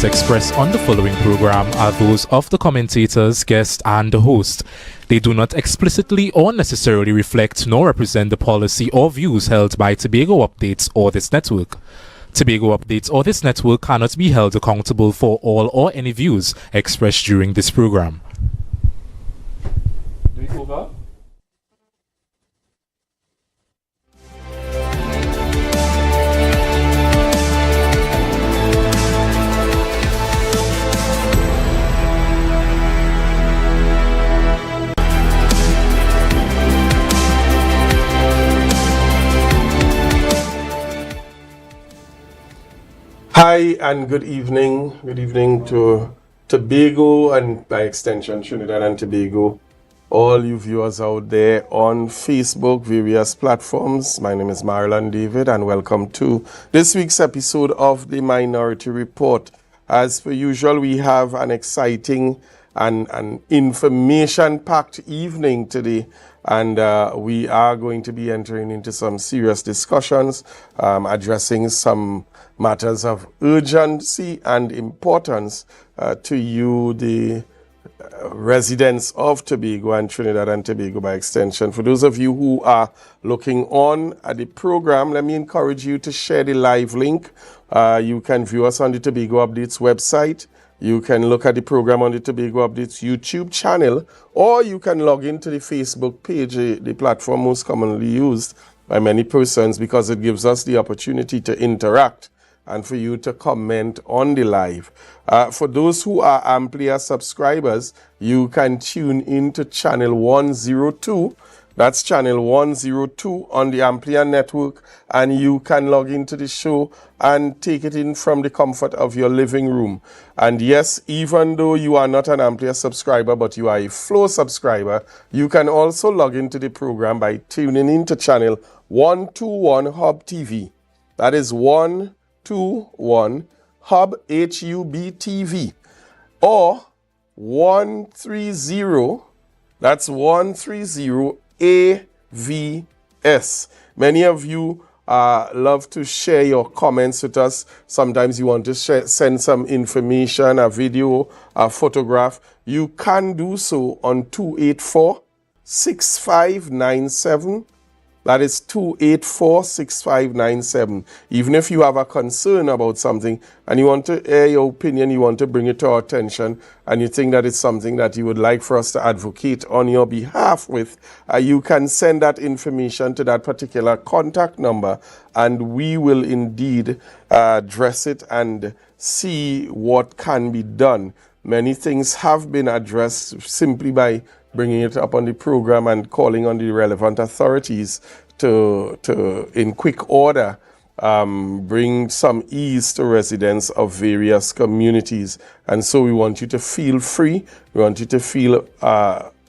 views expressed on the following program are those of the commentators, guests, and the host. They do not explicitly or necessarily reflect nor represent the policy or views held by Tobago Updates or this network. Tobago Updates or this network cannot be held accountable for all or any views expressed during this program. Hi and good evening. Good evening to Tobago and by extension Trinidad and Tobago. All you viewers out there on Facebook, various platforms. My name is Marlon David and welcome to this week's episode of the Minority Report. As per usual, we have an exciting and information-packed evening today. And we are going to be entering into some serious discussions, addressing some matters of urgency and importance to you, the residents of Tobago and Trinidad and Tobago by extension. For those of you who are looking on at the program, let me encourage you to share the live link. You can view us on the Tobago Updates website. You can look at the program on the Tobago Updates YouTube channel, or you can log into the Facebook page, the platform most commonly used by many persons, because it gives us the opportunity to interact and for you to comment on the live. For those who are AMPLIA subscribers, you can tune into channel 102. That's channel 102 on the AMPLIA network, and you can log into the show and take it in from the comfort of your living room. And yes, even though you are not an AMPLIA subscriber, but you are a Flow subscriber, you can also log into the program by tuning into channel 121 Hub TV. That is 121 Hub HUB TV, or 130, that's 130 AVS. Many of you love to share your comments with us. Sometimes you want to send some information, a video, a photograph. You can do so on 284-6597. That is 284-6597. Even if you have a concern about something and you want to air your opinion, you want to bring it to our attention, and you think that it's something that you would like for us to advocate on your behalf with, you can send that information to that particular contact number, and we will indeed address it and see what can be done. Many things have been addressed simply by bringing it up on the program and calling on the relevant authorities to in quick order, bring some ease to residents of various communities. And so we want you to feel free. We want you to feel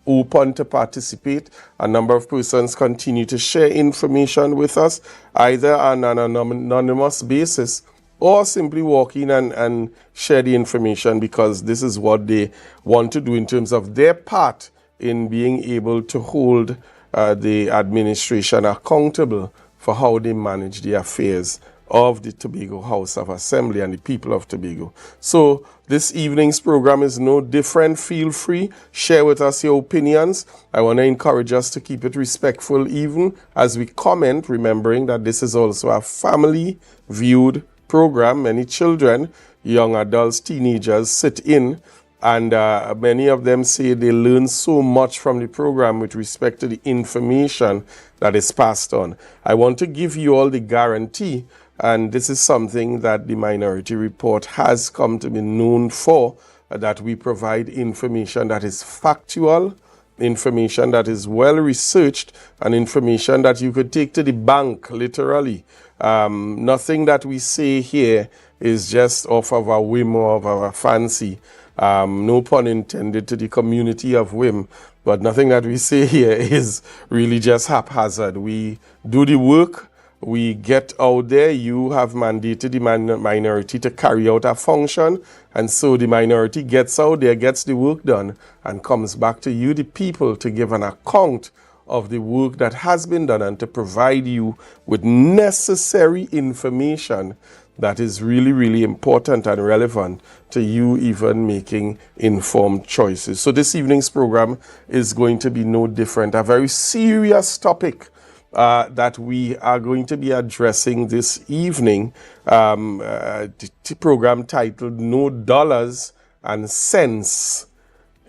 open to participate. A number of persons continue to share information with us, either on an anonymous basis or simply walk in and share the information because this is what they want to do in terms of their part in being able to hold the administration accountable for how they manage the affairs of the Tobago House of Assembly and the people of Tobago. So this evening's program is no different. Feel free, share with us your opinions. I want to encourage us to keep it respectful even as we comment, remembering that this is also a family-viewed program. Many children, young adults, teenagers sit in, and many of them say they learn so much from the program with respect to the information that is passed on. I want to give you all the guarantee, and this is something that the Minority Report has come to be known for, that we provide information that is factual, information that is well researched, and information that you could take to the bank, literally. Nothing that we say here is just off of a whim or of our fancy. No pun intended to the community of whim, but nothing that we say here is really just haphazard. We do the work, we get out there. You have mandated the minority to carry out a function, and so the minority gets out there, gets the work done, and comes back to you, the people, to give an account of the work that has been done and to provide you with necessary information that is really, really important and relevant to you even making informed choices. So this evening's program is going to be no different. A very serious topic that we are going to be addressing this evening, the program titled No Dollars and Cents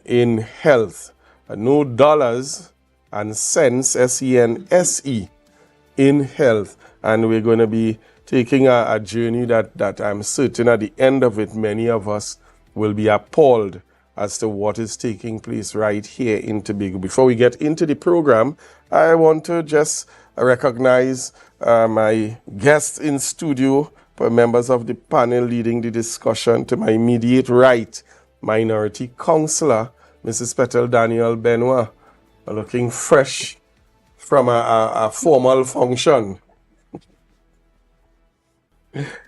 in Health. No dollars and cents, S-E-N-S-E, in health. And we're going to be taking a journey that I'm certain at the end of it, many of us will be appalled as to what is taking place right here in Tobago. Before we get into the program, I want to just recognize my guests in studio, members of the panel leading the discussion. To my immediate right, Minority Councillor, Mrs. Petal Daniel Benoit, looking fresh from a formal function.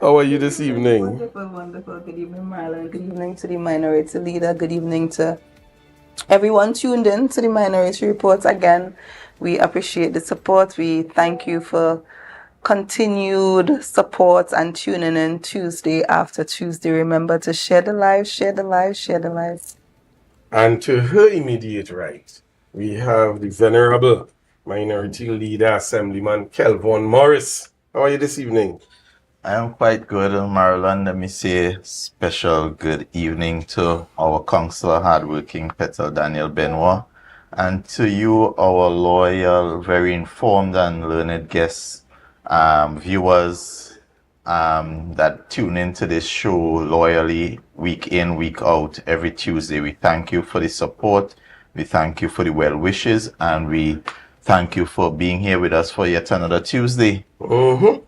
How are you this evening? Wonderful, wonderful. Good evening, Marlon. Good evening to the Minority Leader. Good evening to everyone tuned in to the Minority Report. Again, we appreciate the support. We thank you for continued support and tuning in Tuesday after Tuesday. Remember to share the live, share the live, share the live. And to her immediate right, we have the Venerable Minority Leader, Assemblyman Kelvon Morris. How are you this evening? I am quite good, Marlon. Let me say special good evening to our councillor, hardworking Petal Daniel Benoit, and to you, our loyal, very informed and learned guests, viewers that tune into this show loyally, week in, week out, every Tuesday. We thank you for the support. We thank you for the well wishes, and we thank you for being here with us for yet another Tuesday. Mm-hmm.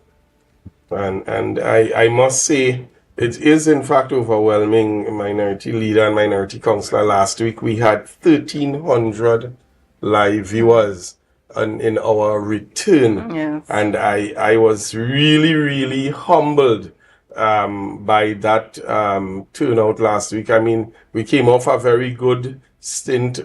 And I must say, it is in fact overwhelming, Minority Leader and Minority Councillor. Last week we had 1,300 live viewers in our return. Yes. And I was really, really humbled by that turnout last week. I mean, we came off a very good stint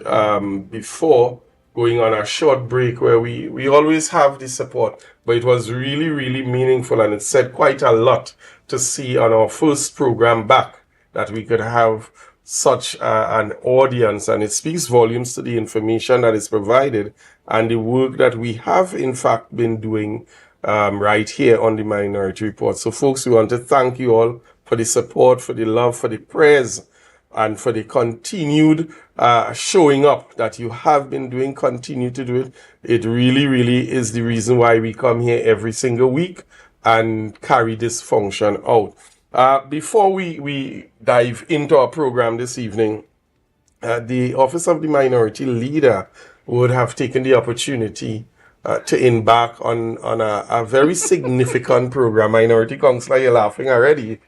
before going on a short break where we always have the support, but it was really, really meaningful, and it said quite a lot to see on our first program back that we could have such an audience, and it speaks volumes to the information that is provided and the work that we have in fact been doing right here on the Minority Report. So folks, we want to thank you all for the support, for the love, for the prayers, and for the continued showing up that you have been doing, continue to do it. It really, really is the reason why we come here every single week and carry this function out. Before we dive into our program this evening, the Office of the Minority Leader would have taken the opportunity to embark on a very significant program. Minority Councillor, you're laughing already.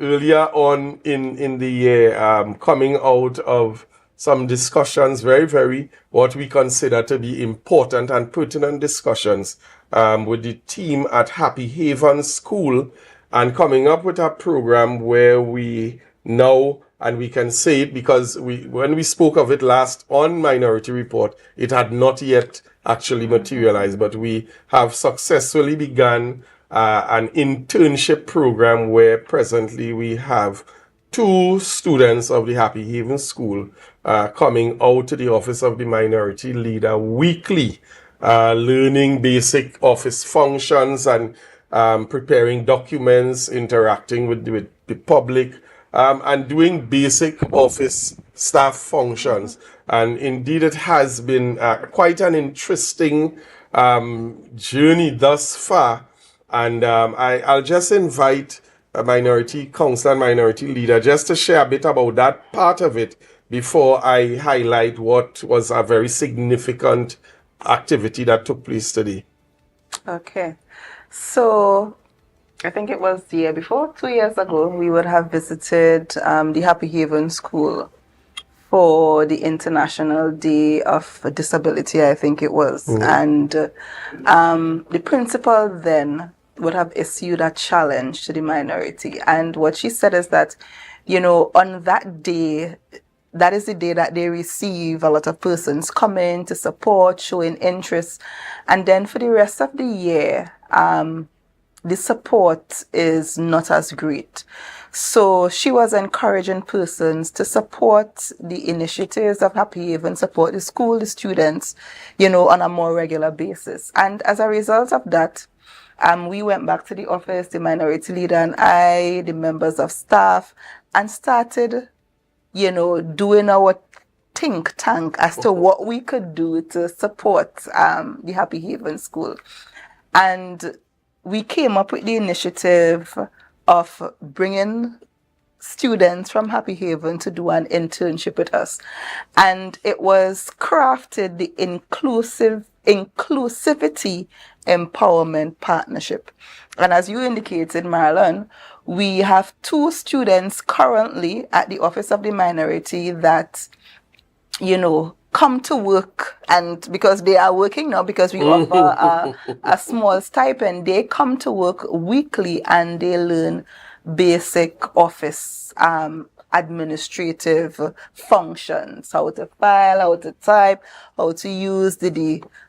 Earlier on in the year, coming out of some discussions, very what we consider to be important and pertinent discussions with the team at Happy Haven School, and coming up with a program where we now, and we can say it because when we spoke of it last on Minority Report, it had not yet actually materialized, but we have successfully begun an internship program where presently we have 2 students of the Happy Haven School coming out to the Office of the Minority Leader weekly, learning basic office functions and preparing documents, interacting with the public, and doing basic office staff functions. And indeed, it has been quite an interesting journey thus far. And I'll just invite a Minority Councillor and Minority Leader just to share a bit about that part of it before I highlight what was a very significant activity that took place today. Okay. So I think it was the year before, 2 years ago, we would have visited the Happy Haven School for the International Day of Disability, I think it was. And the principal then would have issued a challenge to the minority. And what she said is that, on that day, that is the day that they receive a lot of persons coming to support, showing interest. And then for the rest of the year, the support is not as great. So she was encouraging persons to support the initiatives of Happy Haven, support the school, the students, on a more regular basis. And as a result of that, we went back to the office, the minority leader and I, the members of staff, and started, doing our think tank as to what we could do to support the Happy Haven School. And we came up with the initiative of bringing students from Happy Haven to do an internship with us. And it was crafted the Inclusivity Empowerment Partnership. And as you indicated, Marlon, we have 2 students currently at the Office of the Minority that, come to work, and because they are working now, because we offer a small stipend, they come to work weekly and they learn basic office administrative functions, how to file, how to type, how to use the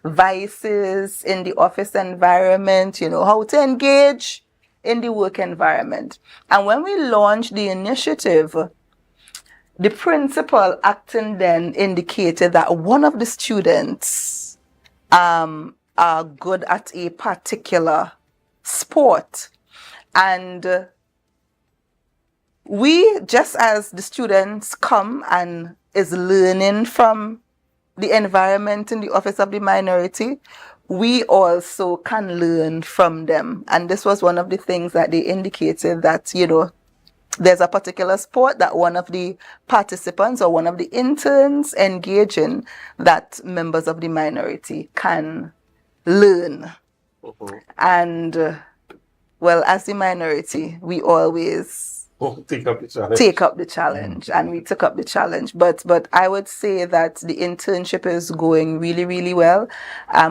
devices in the office environment, how to engage in the work environment. And when we launched the initiative, the principal acting then indicated that one of the students are good at a particular sport. And we, just as the students come and is learning from the environment in the Office of the Minority, we also can learn from them. And this was one of the things that they indicated, that, there's a particular sport that one of the participants or one of the interns engage in that members of the minority can learn. And, well, as the minority, we always take up the challenge. And we took up the challenge. But I would say that the internship is going really, really well.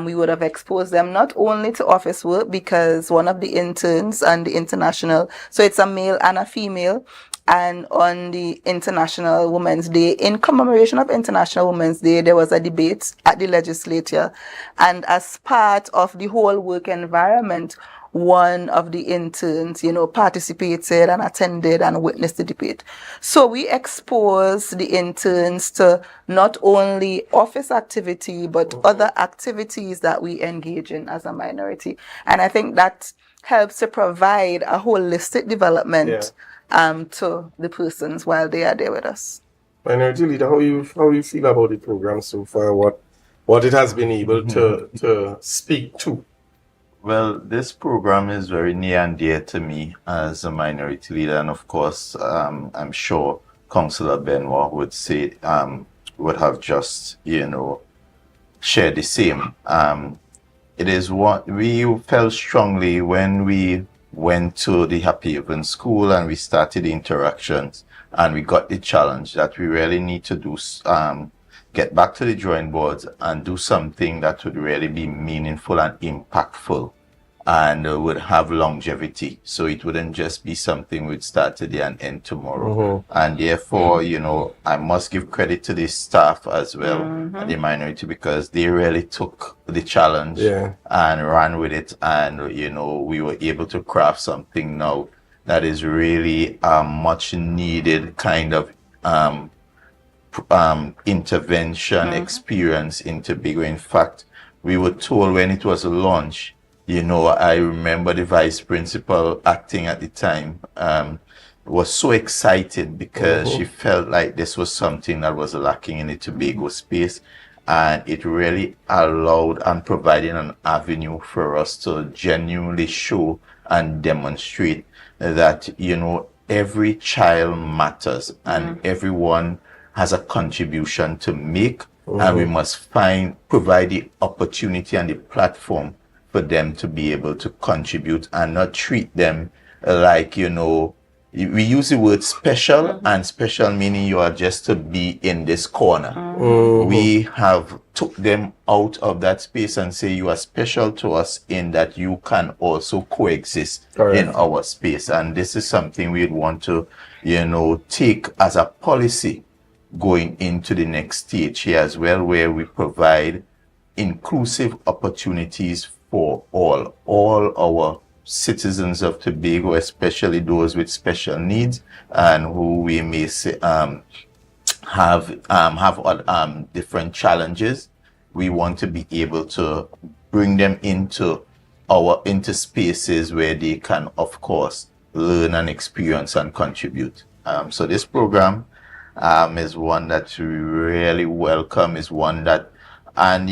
We would have exposed them not only to office work, because one of the interns on the international, so it's a male and a female, and on the International Women's Day, in commemoration of International Women's Day, there was a debate at the legislature, and as part of the whole work environment, one of the interns, participated and attended and witnessed the debate. So we expose the interns to not only office activity, but other activities that we engage in as a minority. And I think that helps to provide a holistic development to the persons while they are there with us. Minority leader, how you feel about the program so far? What it has been able to speak to? Well, this program is very near and dear to me as a minority leader, and of course, I'm sure Councillor Benoit would say, would have just, shared the same. It is what we felt strongly when we went to the Happy Haven School and we started the interactions and we got the challenge that we really need to do, get back to the drawing boards and do something that would really be meaningful and impactful and would have longevity. So it wouldn't just be something we'd start today and end tomorrow. And therefore, I must give credit to the staff as well, at the minority, because they really took the challenge and ran with it. And, we were able to craft something now that is really a much needed kind of intervention experience in Tobago. In fact, we were told when it was launched, I remember the vice principal acting at the time was so excited because she felt like this was something that was lacking in the Tobago space, and it really allowed and provided an avenue for us to genuinely show and demonstrate that, every child matters and everyone has a contribution to make, and we must provide the opportunity and the platform for them to be able to contribute and not treat them like, we use the word special, and special meaning you are just to be in this corner. We have took them out of that space and say you are special to us in that you can also coexist in our space. And this is something we'd want to, take as a policy going into the next stage here as well, where we provide inclusive opportunities for all our citizens of Tobago, especially those with special needs and who we may say, have different challenges. We want to be able to bring them into spaces where they can, of course, learn and experience and contribute. So this program is one that we really welcome, is one that, and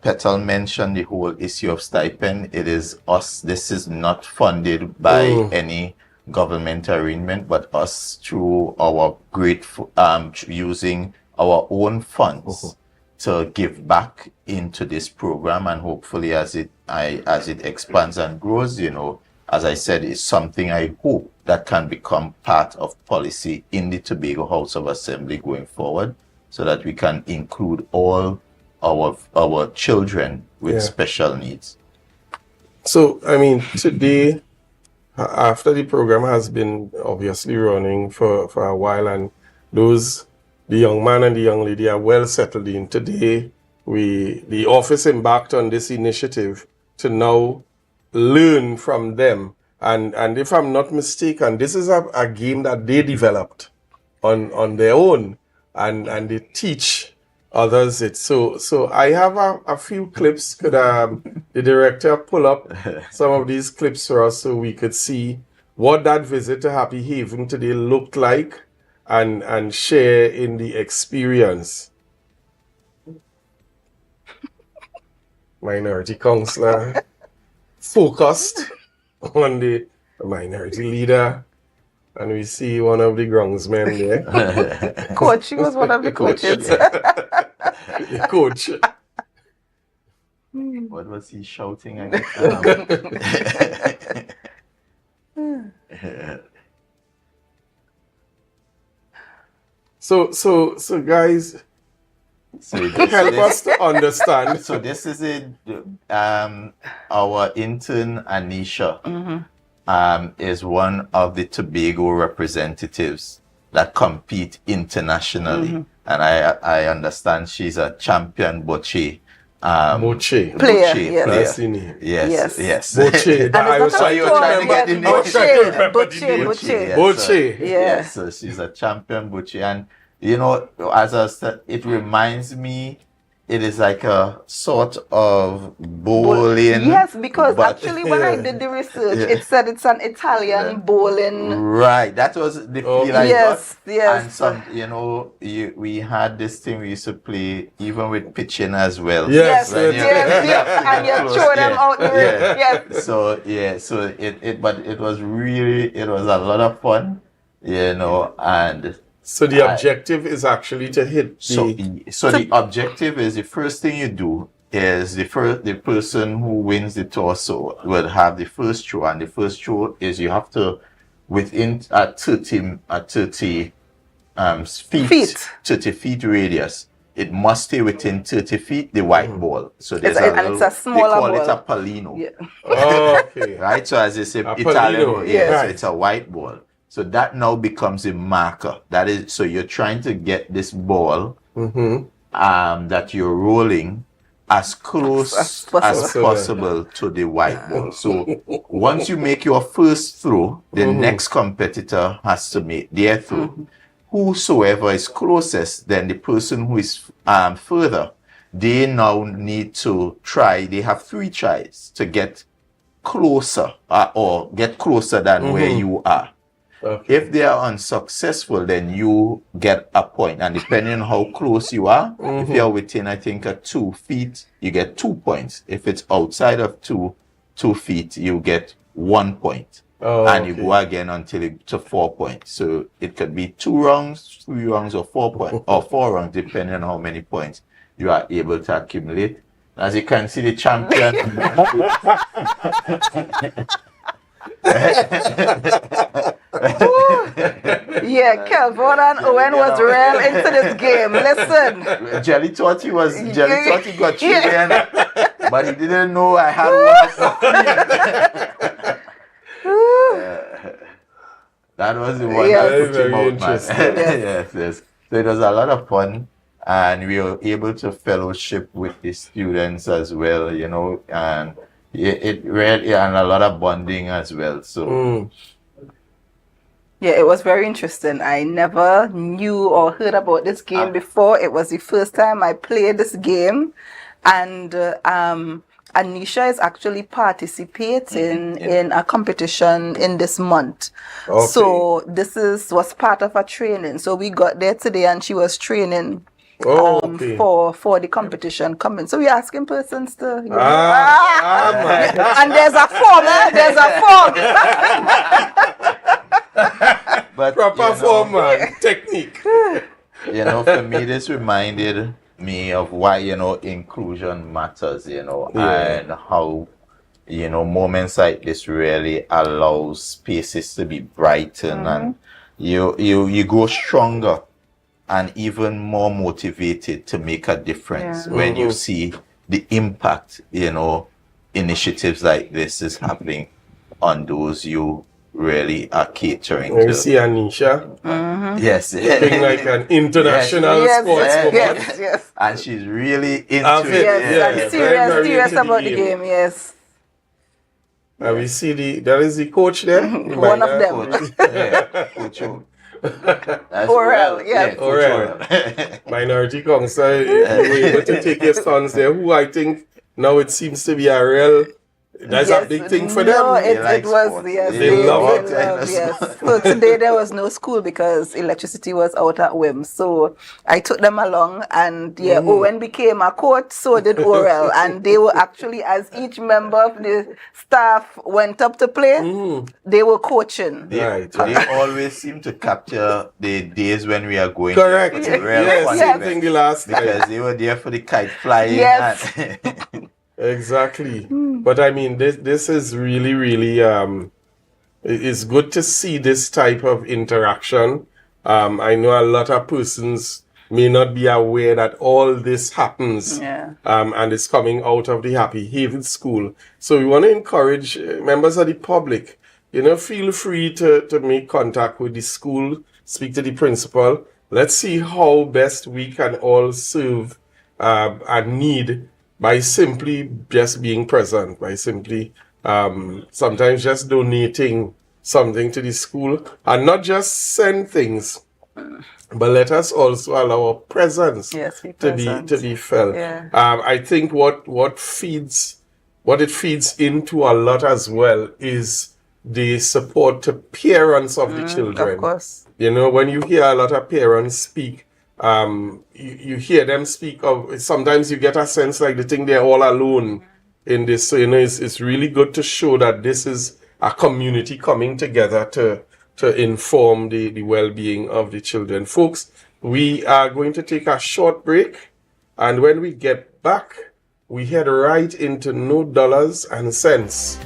Petal mentioned the whole issue of stipend. It is us. This is not funded by any government arrangement, but us through our using our own funds to give back into this program, and hopefully as it expands and grows, as I said, it's something I hope that can become part of policy in the Tobago House of Assembly going forward, so that we can include all our children with special needs. So, today, after the program has been obviously running for a while, and the young man and the young lady are well settled in, today, the office embarked on this initiative to now learn from them. And if I'm not mistaken, this is a game that they developed on their own, and they teach others it. So I have a few clips. Could the director pull up some of these clips for us so we could see what that visit to Happy Haven today looked like, and share in the experience? Minority Councillor focused on the minority leader, and we see one of the groundsmen there. Coach, she was one of the coaches. The coach. What was he shouting again? So guys, help us to understand. So this is our intern Anisha is one of the Tobago representatives that compete internationally, and I understand she's a champion bocce. Bocce player. That's the name. Yes. Bocce. I was trying to get the name. Bocce. Yes. So she's a champion bocce, and as I said, it reminds me. It is like a sort of bowling. Yes, because actually when I did the research, it said it's an Italian bowling. Right, that was the feel I got. Yes. And we had this thing we used to play even with pitching as well. Yes. And you throw them out the ring. Yes. So it was a lot of fun, and. So the objective is actually to hit the objective is, the first thing you do is the person who wins the toss will have the first throw, and the first throw is you have to within a 30 feet radius. It must stay within 30 feet the white ball. So there's it's a smaller ball. They call it a palino. Yeah. Oh, okay. Right. So as they say, Italian. So it's a white ball. So that now becomes a marker. That is, so you're trying to get this ball that you're rolling as close as possible to the white ball. So once you make your first throw, the next competitor has to make their throw. Whosoever is closest, then the person who is further, they now need to try. They have 3 tries to get closer or get closer than where you are. Okay. If they are unsuccessful, then you get a point. And depending on how close you are, if you're within, I think, 2 feet, you get 2 points. If it's outside of 2 feet, you get 1 point. And you go again until to 4 points. So it could be 2 rounds, 3 rounds, or 4 points, or 4 rounds, depending on how many points you are able to accumulate. As you can see, the champion. Kelvin and Owen was real into this game. Listen, Jelly thought he got you there, but he didn't know I had one. That was the one that put him out, man. Yes. So it was a lot of fun, and we were able to fellowship with the students as well, and it really, and a lot of bonding as well. So Yeah, it was very interesting. I never knew or heard about this game before. It was the first time I played this game, and Anisha is actually participating in a competition in this month. Okay. So this was part of her training. So we got there today, and she was training Okay. for the competition coming. So we're asking persons to my. and there's a form, there's a form. but Proper form, man. Technique. For me, this reminded me of why, inclusion matters, and how, moments like this really allow spaces to be brightened, and you go stronger and even more motivated to make a difference when you see the impact, initiatives like this is happening on those you really are catering You to. see Anisha Yes. being like an international sportswoman. Yes. And she's really into Of it, it. Yes, yeah, and very, very serious into the about the game. game, yes. And we see there is the coach there. One of them. Coach. Yeah, Coach O. That's Orel, Orel. yeah. Coach Orel. Orel. Minority council, you were able to take your sons there, who I think now it seems to be a real, that's a big thing for them. No, They it like was, sports. yes. They love it. Yes. So today there was no school because electricity was out at whim. So I took them along, and Owen became a coach, so did Orel. And they were actually, as each member of the staff went up to play, they were coaching. Right. They always seem to capture the days when we are going. Correct. It's a real Yes, fun same event. thing the last time. Because they were there for the kite flying. Yes. And Exactly. But I mean, this is really, really, it's good to see this type of interaction. I know a lot of persons may not be aware that all this happens, and it's coming out of the Happy Haven School. So we want to encourage members of the public, feel free to make contact with the school, speak to the principal. Let's see how best we can all serve a need by simply just being present, by simply sometimes just donating something to the school, and not just send things, but let us also allow our presence Be to present. be felt. Yeah. I think what it feeds into a lot as well is the support to parents of the children. Of course. When you hear a lot of parents speak, you hear them speak of, sometimes you get a sense like they think they're all alone in this. So, it's really good to show that this is a community coming together to inform the well-being of the children. Folks, we are going to take a short break, and when we get back, we head right into No Dollars and Cents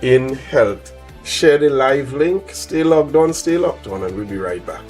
in Health. Share the live link, stay logged on, stay locked on, and we'll be right back.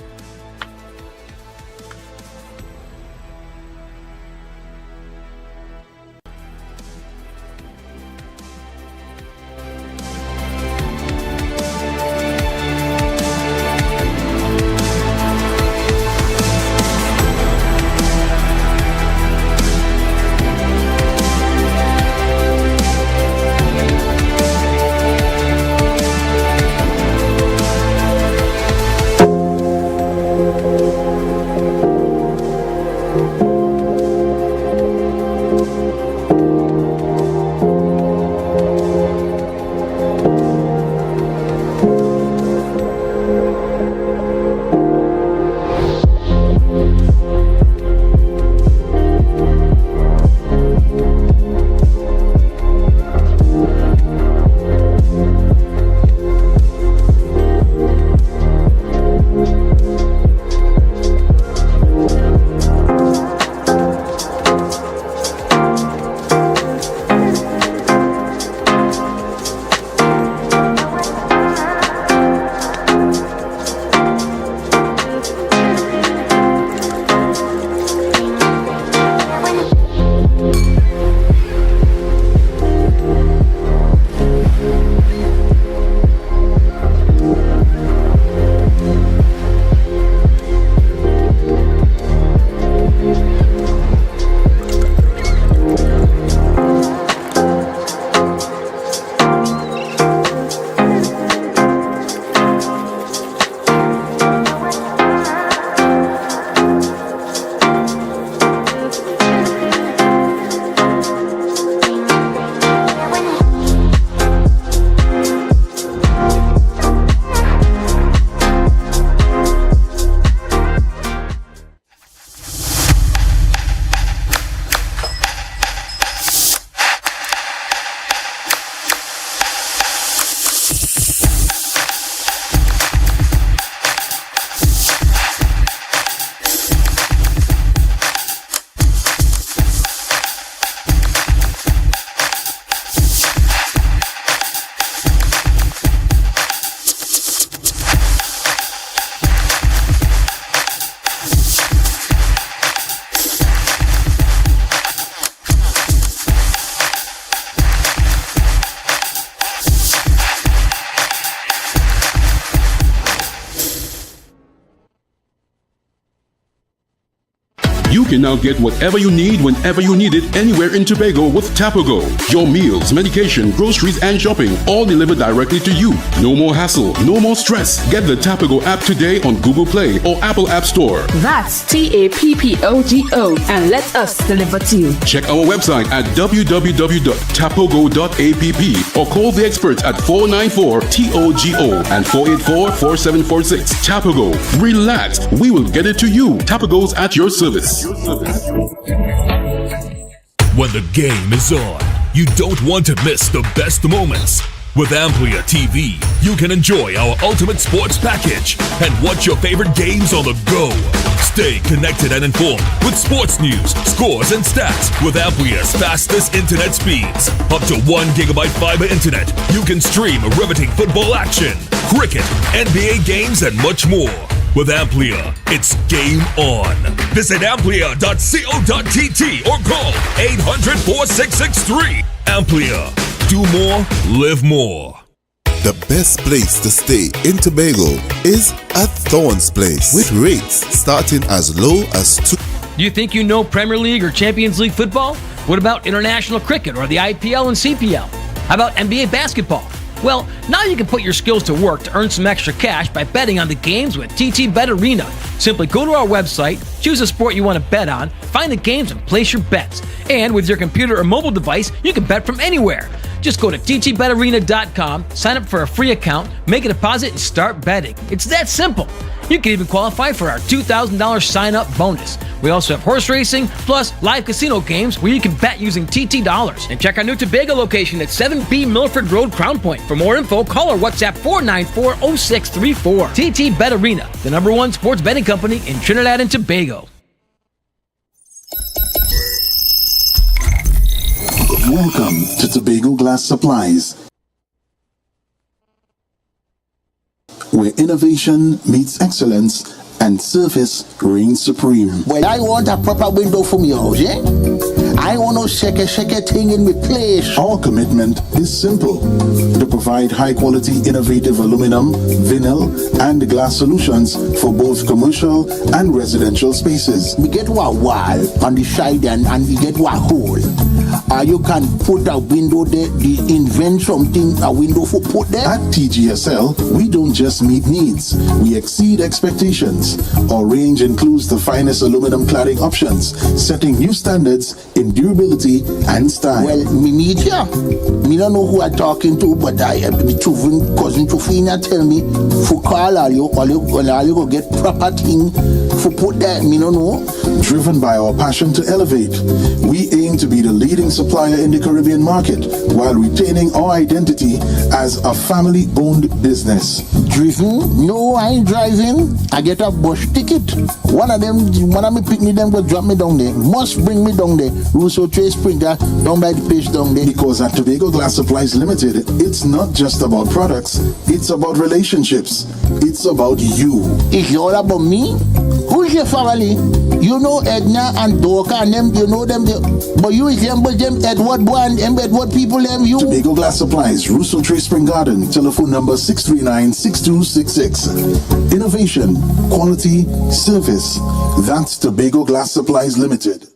can now get whatever you need whenever you need it anywhere in Tobago with Tobago. Your meals, medication, groceries, and shopping all delivered directly to you. No more hassle, no more stress. Get the Tobago app today on Google Play or Apple App Store. That's TAPPOGO and let us deliver to you. Check our website at www.tapogo.app or call the experts at 494-TOGO and 484-4746. Tapago. Relax. We will get it to you. Tapago's at your service. When the game is on, you don't want to miss the best moments. With AMPLIA TV, you can enjoy our ultimate sports package and watch your favorite games on the go. Stay connected and informed with sports news, scores, and stats with AMPLIA's fastest internet speeds. Up to 1 gigabyte fiber internet, you can stream riveting football action, cricket, NBA games, and much more. With AMPLIA, it's game on. Visit amplia.co.tt or call 800-4663. AMPLIA. Do more, live more. The best place to stay in Tobago is at Thorn's Place, with rates starting as low as $2. Do you think you know Premier League or Champions League football? What about international cricket or the IPL and CPL? How about NBA basketball? Well, now you can put your skills to work to earn some extra cash by betting on the games with TT Bet Arena. Simply go to our website, choose a sport you want to bet on, find the games, and place your bets. And with your computer or mobile device, you can bet from anywhere. Just go to ttbetarena.com, sign up for a free account, make a deposit, and start betting. It's that simple. You can even qualify for our $2,000 sign-up bonus. We also have horse racing, plus live casino games where you can bet using TT dollars. And check our new Tobago location at 7B Milford Road, Crown Point. For more info, call or WhatsApp 494-0634. TT Bet Arena, the #1 sports betting company in Trinidad and Tobago. Welcome to Tobago Glass Supplies, where innovation meets excellence and service reigns supreme. Well, I want a proper window for me house, yeah? I want no shake thing in my place. Our commitment is simple: to provide high-quality, innovative aluminum, vinyl, and glass solutions for both commercial and residential spaces. We get a wall on the side and we get a hole. You can put a window there, invent something, a window for put there. At TGSL, we don't just meet needs, we exceed expectations. Our range includes the finest aluminum cladding options, setting new standards in durability and style. Well, me meet ya. Me don't know who I'm talking to, but my cousin Tufina tell me, for call all you go get proper thing for put there, me don't know. Driven by our passion to elevate, we aim to be the leading supplier in the Caribbean market while retaining our identity as a family-owned business. Driven? No, I ain't driving. I get a bus ticket. One of me pick me, them go drop me down there. Must bring me down there. Russo Trace Springer, down by the page down there. Because at Tobago Glass Supplies Limited, it's not just about products, it's about relationships. It's about you. It's all about me? Who's your family? You know Edna and Dorka and them, you know them, but you resemble them Edward boy and them Edward people, them you. Tobago Glass Supplies, Russo Trace Spring Garden, telephone number 639-6266. Innovation, quality, service. That's Tobago Glass Supplies Limited.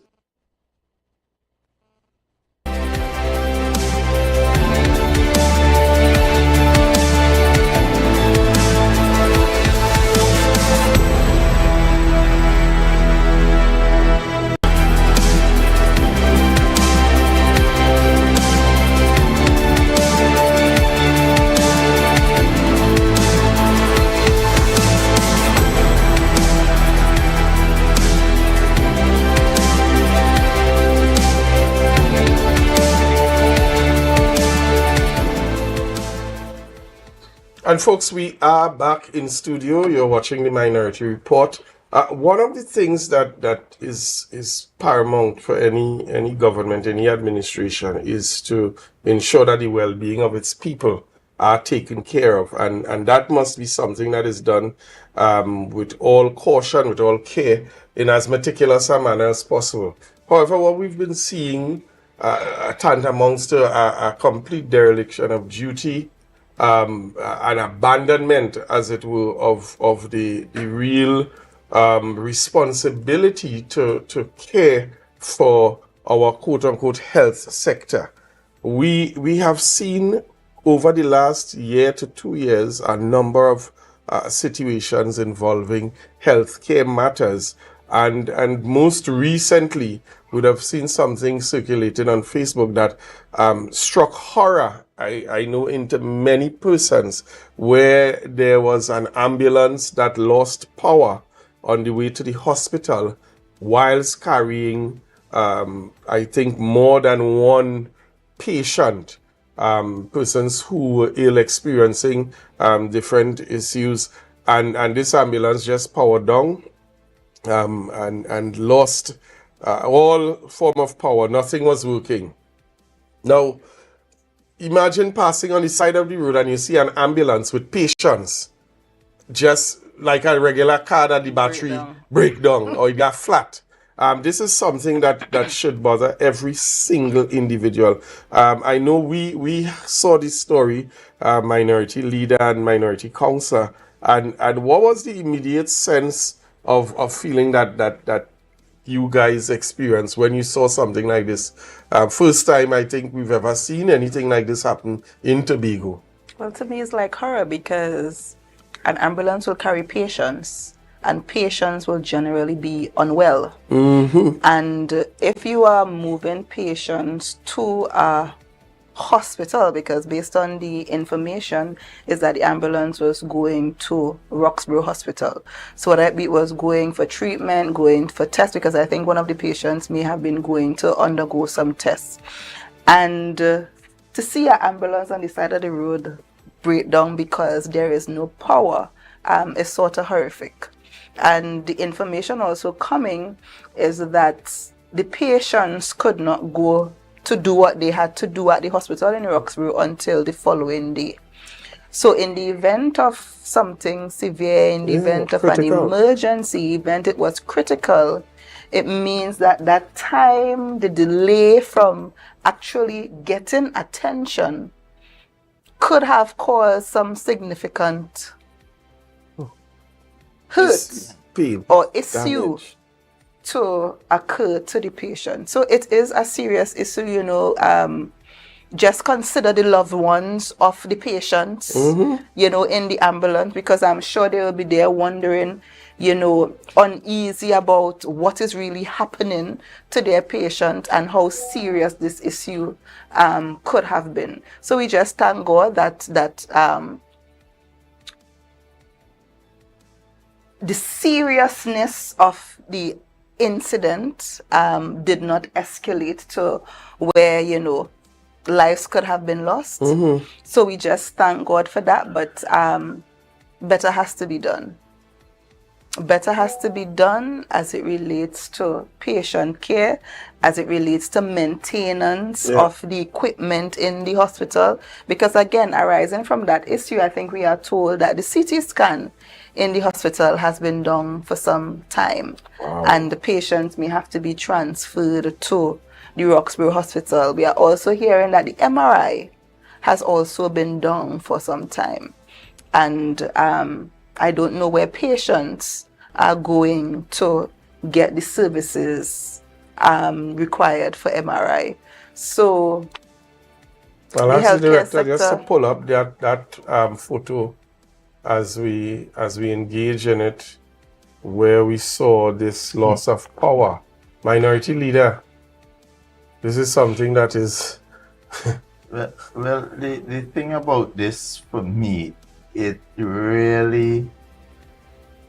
And folks, we are back in studio. You're watching the Minority Report. One of the things that is paramount for any government, any administration, is to ensure that the well-being of its people are taken care of, and that must be something that is done with all caution, with all care, in as meticulous a manner as possible. However, what we've been seeing tantamount to a complete dereliction of duty, an abandonment, as it were, of the real responsibility to care for our quote-unquote health sector. We have seen over the last year to 2 years a number of situations involving healthcare matters, and most recently would have seen something circulating on Facebook that struck horror, I know, into many persons, where there was an ambulance that lost power on the way to the hospital whilst carrying I think more than one patient, persons who were ill, experiencing different issues, and this ambulance just powered down and lost all form of power. Nothing was working. Now, imagine passing on the side of the road and you see an ambulance with patients, just like a regular car that the battery break down or it got flat. This is something that should bother every single individual. I know we saw this story, minority leader and minority councillor, and what was the immediate sense of feeling that you guys experienced when you saw something like this? First time I think we've ever seen anything like this happen in Tobago. Well, to me, it's like horror, because an ambulance will carry patients, and patients will generally be unwell. And if you are moving patients to a hospital, because based on the information is that the ambulance was going to Roxborough Hospital, so that it was going for treatment, going for tests, because I think one of the patients may have been going to undergo some tests. And to see an ambulance on the side of the road break down because there is no power is sort of horrific. And the information also coming is that the patients could not go to do what they had to do at the hospital in Roxborough until the following day. So in the event of something severe, in the event of an emergency event, it was critical. It means that that time, the delay from actually getting attention could have caused some significant hurt or issue to occur to the patient. So it is a serious issue, you know. Just consider the loved ones of the patients, you know, in the ambulance, because I'm sure they will be there wondering, you know, uneasy about what is really happening to their patient and how serious this issue could have been. So we just thank God that the seriousness of the incident did not escalate to where, you know, lives could have been lost. So we just thank God for that, but better has to be done. Better has to be done as it relates to patient care, as it relates to maintenance of the equipment in the hospital. Because again, arising from that issue, I think we are told that the CT scan in the hospital has been done for some time. And the patients may have to be transferred to the Roxborough Hospital. We are also hearing that the MRI has also been done for some time. And I don't know where patients are going to get the services required for MRI. So, well, as the director, just to pull up that photo as we engage in it, where we saw this loss of power. Minority leader, this is something that is... well, the thing about this, for me, it really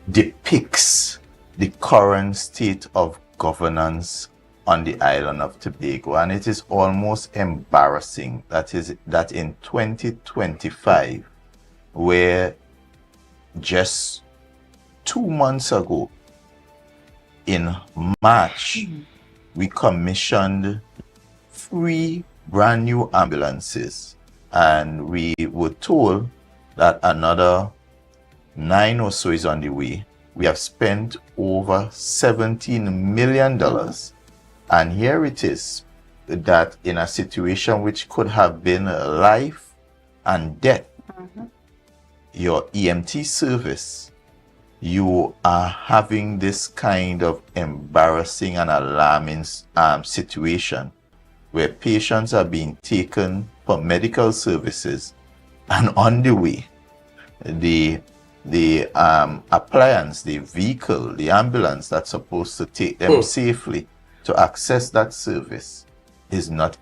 depicts the current state of governance on the island of Tobago, and it is almost embarrassing that in 2025, where just 2 months ago in March, we commissioned 3 brand new ambulances, and we were told that another 9 or so is on the way. We have spent over $17 million, and here it is that in a situation which could have been life and death, your EMT service you are having this kind of embarrassing and alarming situation where patients are being taken for medical services, and on the way, the appliance, the vehicle, the ambulance that's supposed to take them safely to access that service is not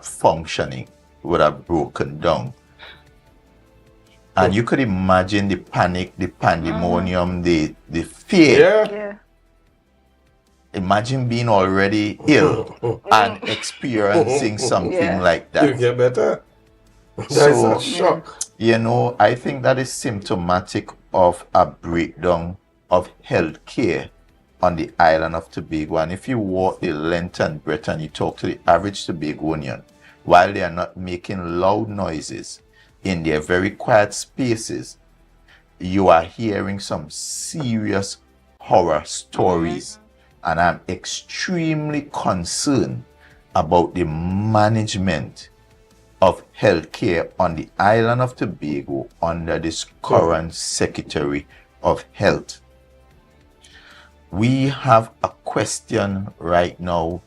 functioning, would have broken down. And you could imagine the panic, the pandemonium, the fear. Yeah. Imagine being already ill and experiencing something like that. You get better. That's a shock. You know, I think that is symptomatic of a breakdown of health care on the island of Tobago. And if you walk the length and breadth and you talk to the average Tobagonian, while they are not making loud noises in their very quiet spaces, you are hearing some serious horror stories. And I'm extremely concerned about the management of healthcare on the island of Tobago under this current Secretary of Health. We have a question right now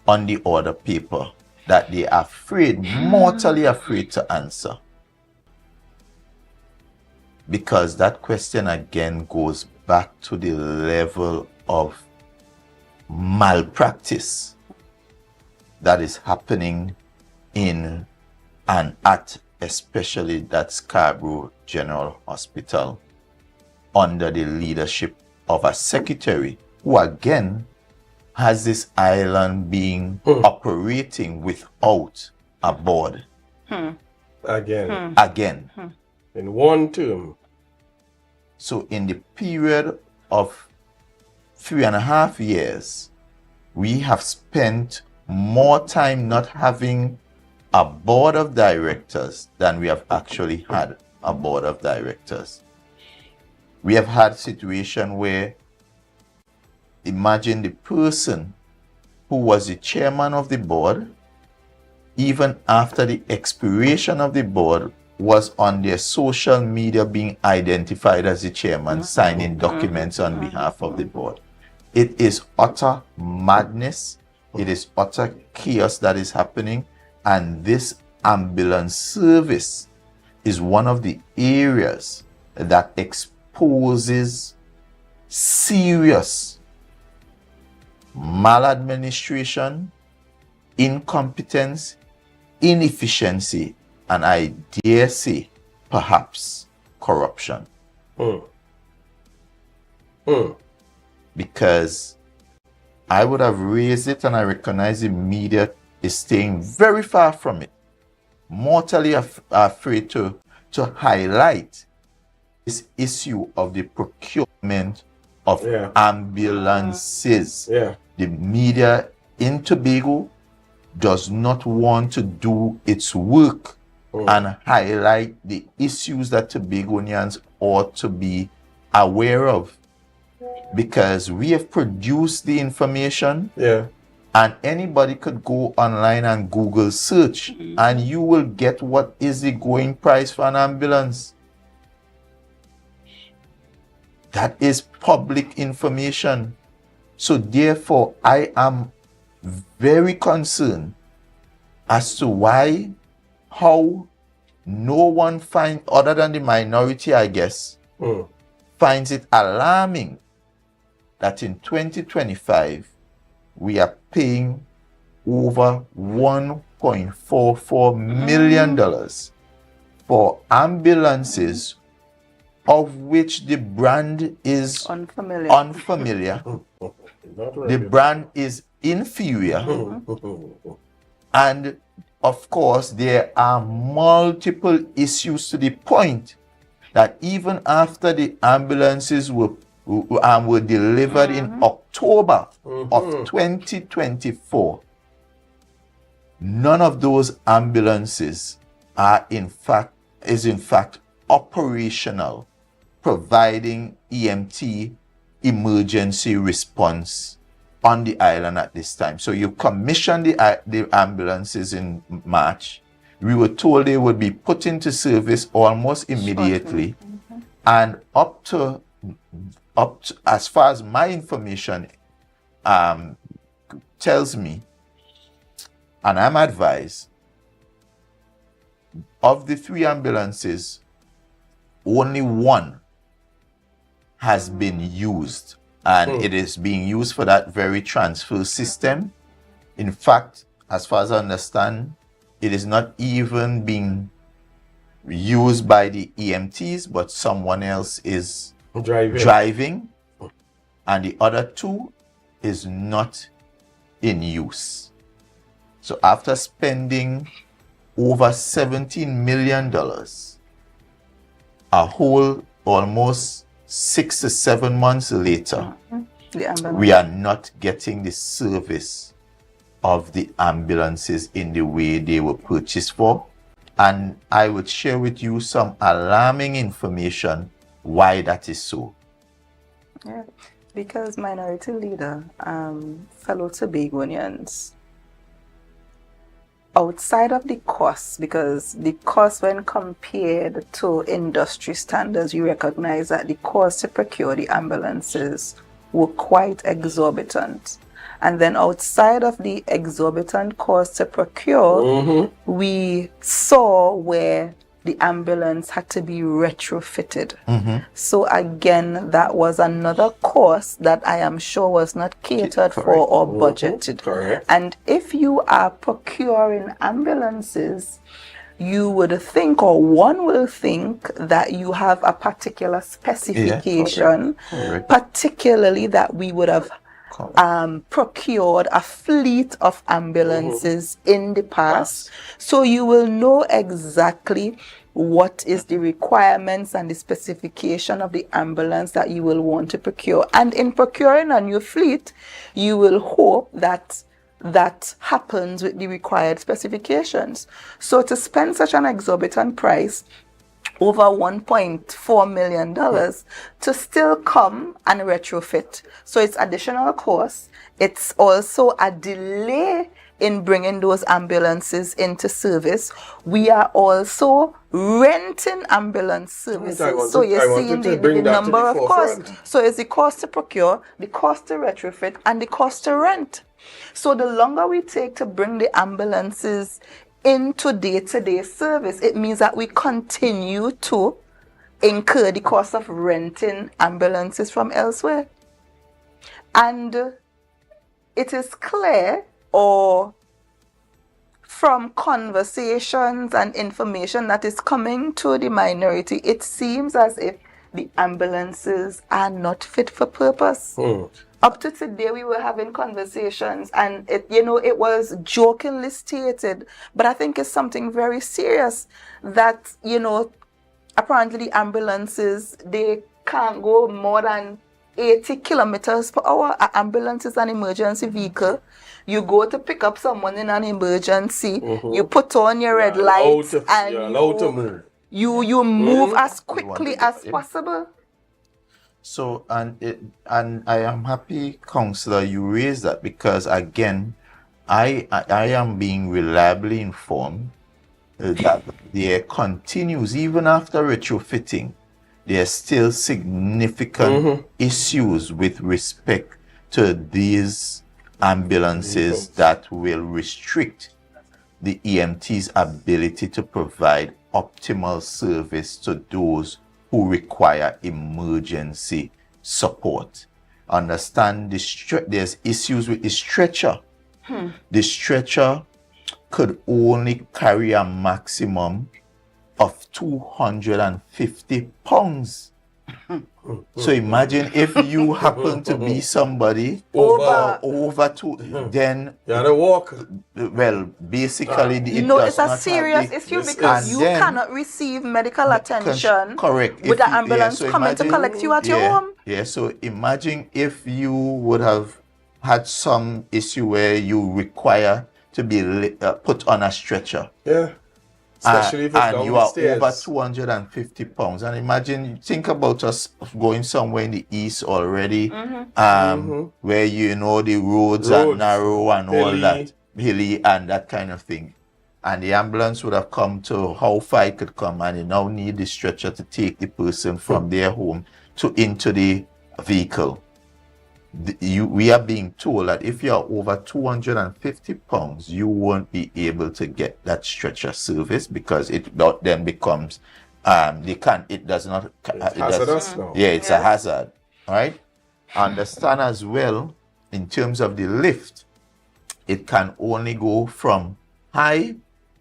on the order paper that they are afraid, mortally afraid to answer. Because that question again goes back to the level of malpractice that is happening in and at especially that Scarborough General Hospital under the leadership of a secretary who again has this island being operating without a board. Again. In one term. So in the period of 3.5 years, we have spent more time not having a board of directors than we have actually had a board of directors. We have had a situation where, imagine the person who was the chairman of the board, even after the expiration of the board, was on their social media being identified as the chairman, signing documents on behalf of the board. It is utter madness. It is utter chaos that is happening. And this ambulance service is one of the areas that exposes serious maladministration, incompetence, inefficiency, and I dare say, perhaps, corruption. Because I would have raised it, and I recognize the media is staying very far from it, mortally afraid to highlight this issue of the procurement of ambulances. The media in Tobago does not want to do its work and highlight the issues that Tobagonians ought to be aware of. Because we have produced the information, and anybody could go online and Google search, and you will get what is the going price for an ambulance. That is public information. So therefore, I am very concerned as to how no one finds, other than the minority, I guess, finds it alarming that in 2025, we are paying over $1.44 million for ambulances of which the brand is unfamiliar. The brand is inferior. And of course, there are multiple issues to the point that even after the ambulances were delivered in October of 2024, none of those ambulances is in fact operational, providing EMT emergency response on the island at this time. So you commissioned the ambulances in March. We were told they would be put into service almost immediately. And up to as far as my information tells me, and I'm advised, of the 3 ambulances, only 1 has been used, and it is being used for that very transfer system. In fact, as far as I understand, it is not even being used by the EMTs, but someone else is driving, and the other 2 is not in use. So after spending over $17 million, a whole almost 6 to 7 months later, we are not getting the service of the ambulances in the way they were purchased for. And I would share with you some alarming information why that is so. Yeah, because Minority Leader, fellow Tobagonians, outside of the cost, because the cost when compared to industry standards, you recognize that the cost to procure the ambulances were quite exorbitant. And then outside of the exorbitant cost to procure, we saw where the ambulance had to be retrofitted. So again, that was another cost that I am sure was not catered for or budgeted. And if you are procuring ambulances, you would think, or one will think, that you have a particular specification, particularly that we would have procured a fleet of ambulances in the past, so you will know exactly what is the requirements and the specification of the ambulance that you will want to procure. And in procuring a new fleet, you will hope that that happens with the required specifications. So to spend such an exorbitant price, over $1.4 million, to still come and retrofit. So it's additional cost. It's also a delay in bringing those ambulances into service. We are also renting ambulance services. So you're seeing the number of costs. So it's the cost to procure, the cost to retrofit, and the cost to rent. So the longer we take to bring the ambulances into day-to-day service, it means that we continue to incur the cost of renting ambulances from elsewhere. And it is clear, or from conversations and information that is coming to the minority, it seems as if the ambulances are not fit for purpose. Up to today, we were having conversations, and it was jokingly stated, but I think it's something very serious that, apparently ambulances, they can't go more than 80 kilometers per hour. An ambulance is an emergency vehicle. You go to pick up someone in an emergency, you put on your red lights, and you move as quickly as possible. So, and I am happy, Councillor, you raised that, because again, I am being reliably informed that there continues, even after retrofitting, there are still significant issues with respect to these ambulances that will restrict the EMT's ability to provide optimal service to those who require emergency support. Understand, there's issues with the stretcher. The stretcher could only carry a maximum of 250 pounds. So imagine if you happen to be somebody over two, then you gotta walk. Well, basically, it's a serious issue, because you cannot receive medical attention with the ambulance coming to collect you at your home. Yeah, so imagine if you would have had some issue where you require to be put on a stretcher. Yeah. Especially if it's and you are downstairs. over 250 pounds. And imagine, think about us going somewhere in the east already, where the roads are narrow and all that, hilly and that kind of thing. and the ambulance would have come to how far it could come, and you now need the stretcher to take the person from their home to into the vehicle. We are being told that if you are over 250 pounds, you won't be able to get that stretcher service because it then becomes it does not hazardous now. Yeah, it's a hazard. All right. Understand as well, in terms of the lift, it can only go from high,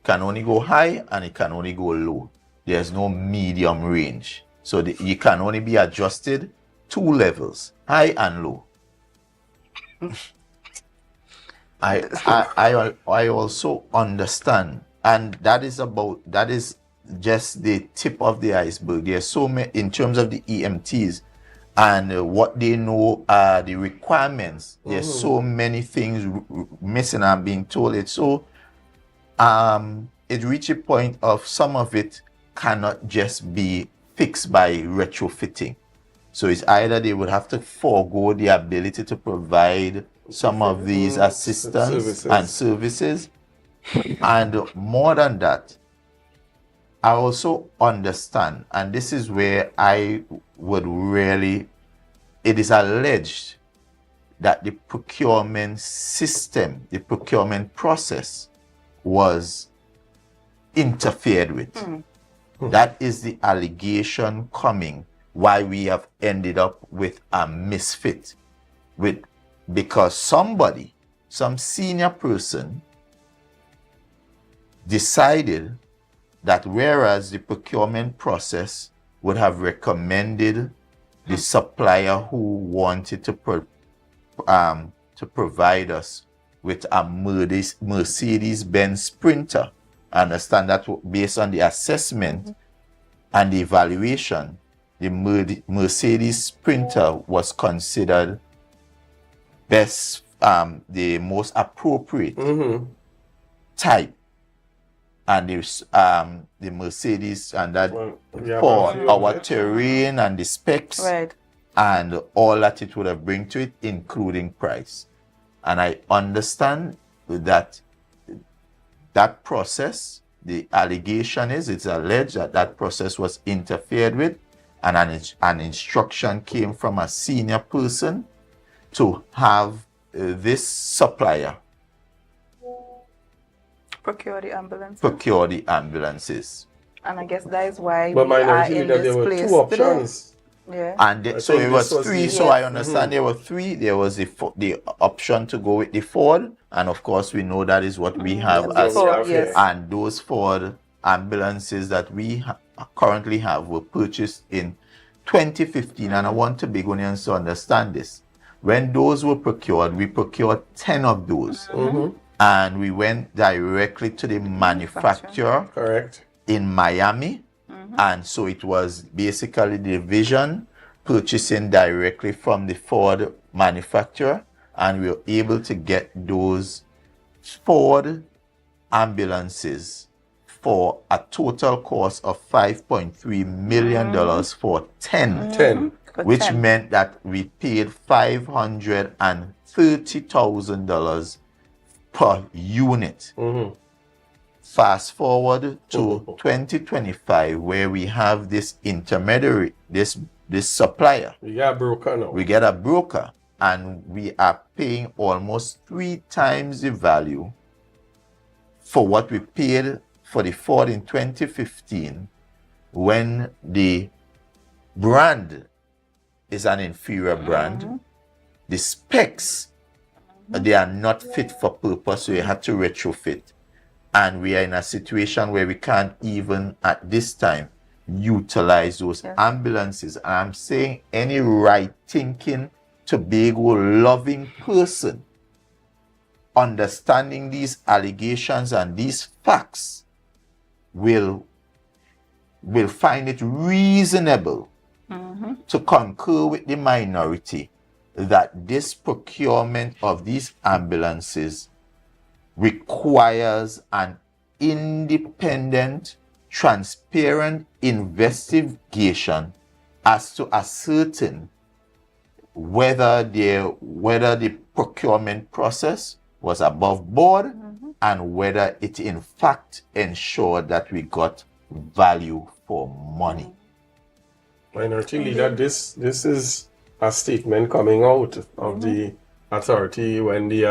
and it can only go low. There's no medium range. So you can only be adjusted 2 levels, high and low. I also understand, and that is just the tip of the iceberg. There's so many in terms of the EMTs and what they know are the requirements. There's so many things missing. I'm being told it. So it reached a point of some of it cannot just be fixed by retrofitting. So it's either they would have to forego the ability to provide some of these assistance and services. And more than that, I also understand, and this is where I would really, it is alleged that the procurement system, the procurement process was interfered with. That is the allegation coming, why we have ended up with a misfit, because somebody, some senior person decided that whereas the procurement process would have recommended the supplier who wanted to provide us with a Mercedes-Benz Sprinter, I understand that based on the assessment and the evaluation, the Mercedes Sprinter was considered best, the most appropriate type, and the Mercedes and that for our terrain and the specs and all that it would have bring to it, including price. And I understand that that process, the allegation is, it's alleged that that process was interfered with, and an instruction came from a senior person to have this supplier procure the ambulances. Procure the ambulances. And I guess that is why but we are in there this were place 2 options. Yeah. And so it was 3. So I understand there were 3. There was the option to go with the Ford, and of course we know that is what we have as Ford, yes. And those Ford ambulances that we currently have were purchased in 2015, and I want Tobagonians to understand this. When those were procured, we procured 10 of those. And we went directly to the manufacturer in Miami. And so it was basically the division purchasing directly from the Ford manufacturer, and we were able to get those Ford ambulances for a total cost of $5.3 million for 10. Which meant that we paid $530,000 per unit. Fast forward to 2025, where we have this intermediary, this supplier. We got a broker now. We get a broker, and we are paying almost 3 times the value for what we paid for the Ford in 2015, when the brand is an inferior brand. The specs, they are not fit for purpose, so you have to retrofit. And we are in a situation where we can't even at this time utilize those ambulances. And I'm saying any right-thinking, Tobago-loving person understanding these allegations and these facts will find it reasonable to concur with the minority that this procurement of these ambulances requires an independent, transparent investigation as to ascertain whether the procurement process was above board and whether it in fact ensured that we got value for money. Minority Leader, this is a statement coming out of the authority when the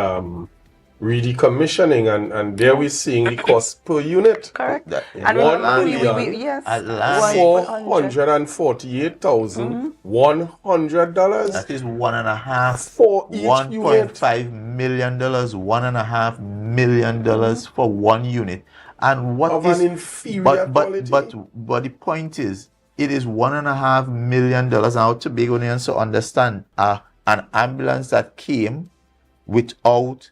redecommissioning, and there we're seeing the cost per unit. Correct. And yes, $448,100. That is $1.5 for each $1.5 million, $1.5 million for one unit. And what of is an inferior quality. But the point is, it is $1.5 million. Now Tobagonians to understand an ambulance that came without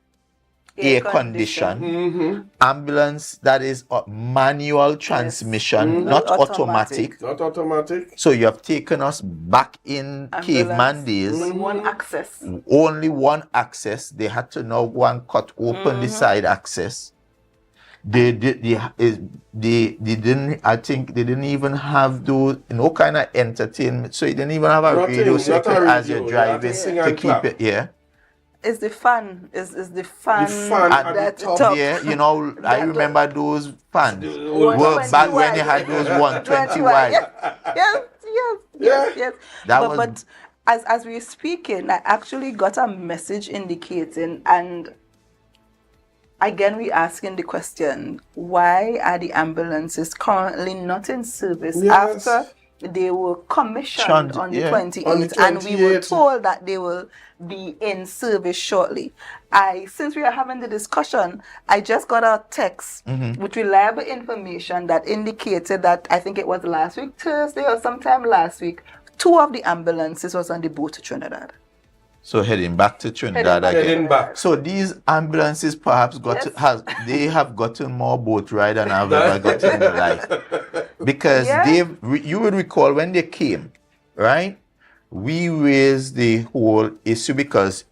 air condition, ambulance that is a manual transmission, not automatic. Not automatic. So you have taken us back in caveman days. Only one access. Only one access. They had to now go and cut open the side access. They didn't. I think they didn't even have no kind of entertainment. So you didn't even have a radio so you could, as you're driving to keep it. Yeah. Is the fan is the fan at the top? Yeah, you know, I remember those fans were back when they had those 120 wide. Yes. But as we're speaking, I actually got a message indicating, and again we're asking the question, why are the ambulances currently not in service after they were commissioned on the 28th, and we were told that they will be in service shortly. Since we are having the discussion, I just got a text with reliable information that indicated that, I think it was last week, Thursday or sometime last week, 2 of the ambulances was on the boat to Trinidad. So heading back to Trinidad again. So these ambulances perhaps they have gotten more boat ride than I've ever gotten in my life. Because you would recall when they came, right? We raised the whole issue because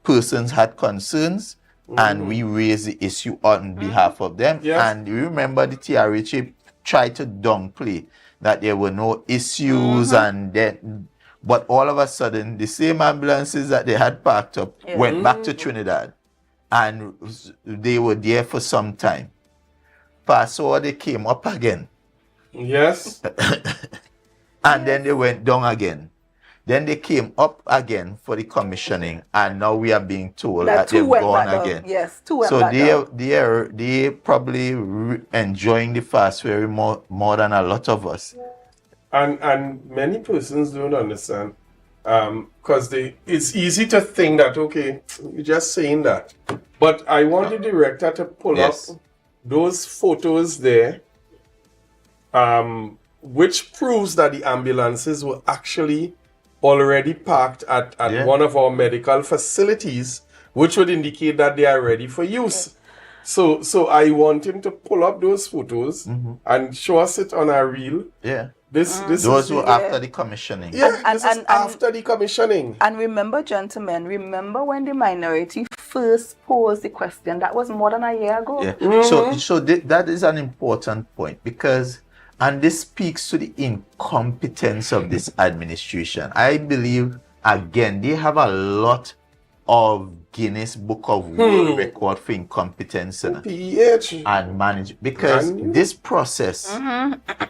persons had concerns, and we raised the issue on behalf of them. And you remember the TRHA tried to downplay that there were no issues, and then, but all of a sudden the same ambulances that they had parked up went back to Trinidad, and they were there for some time. Fast forward, they came up again. Yes. And then they went down again. Then they came up again for the commissioning, and now we are being told that they've gone again. Yes, 2 went so back they probably enjoying the fast ferry more than a lot of us. And many persons don't understand, because it's easy to think that, okay, you're just saying that. But I want the director to pull up those photos there, which proves that the ambulances were actually already parked at one of our medical facilities, which would indicate that they are ready for use. So I want him to pull up those photos and show us it on a reel. Those were after the commissioning. This is after the commissioning. And remember, gentlemen, when the minority first posed the question, that was more than a year ago. So that is an important point, because, and this speaks to the incompetence of this administration. I believe, again, they have a lot of Guinness Book of World Record for incompetence and management, because this process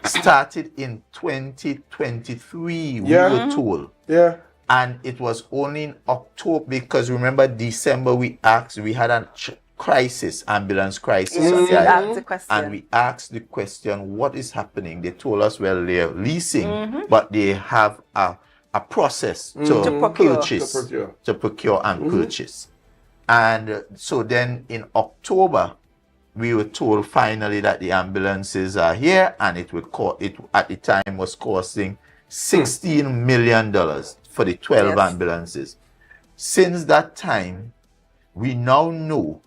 started in 2023, we were told. And it was only in October, because remember, December we had a crisis, ambulance crisis. And we asked the question, what is happening? They told us, well, they're leasing, but they have a process to procure and purchase. And so then in October, we were told finally that the ambulances are here, and it at the time was costing $16 million for the 12 ambulances. Since that time, we now know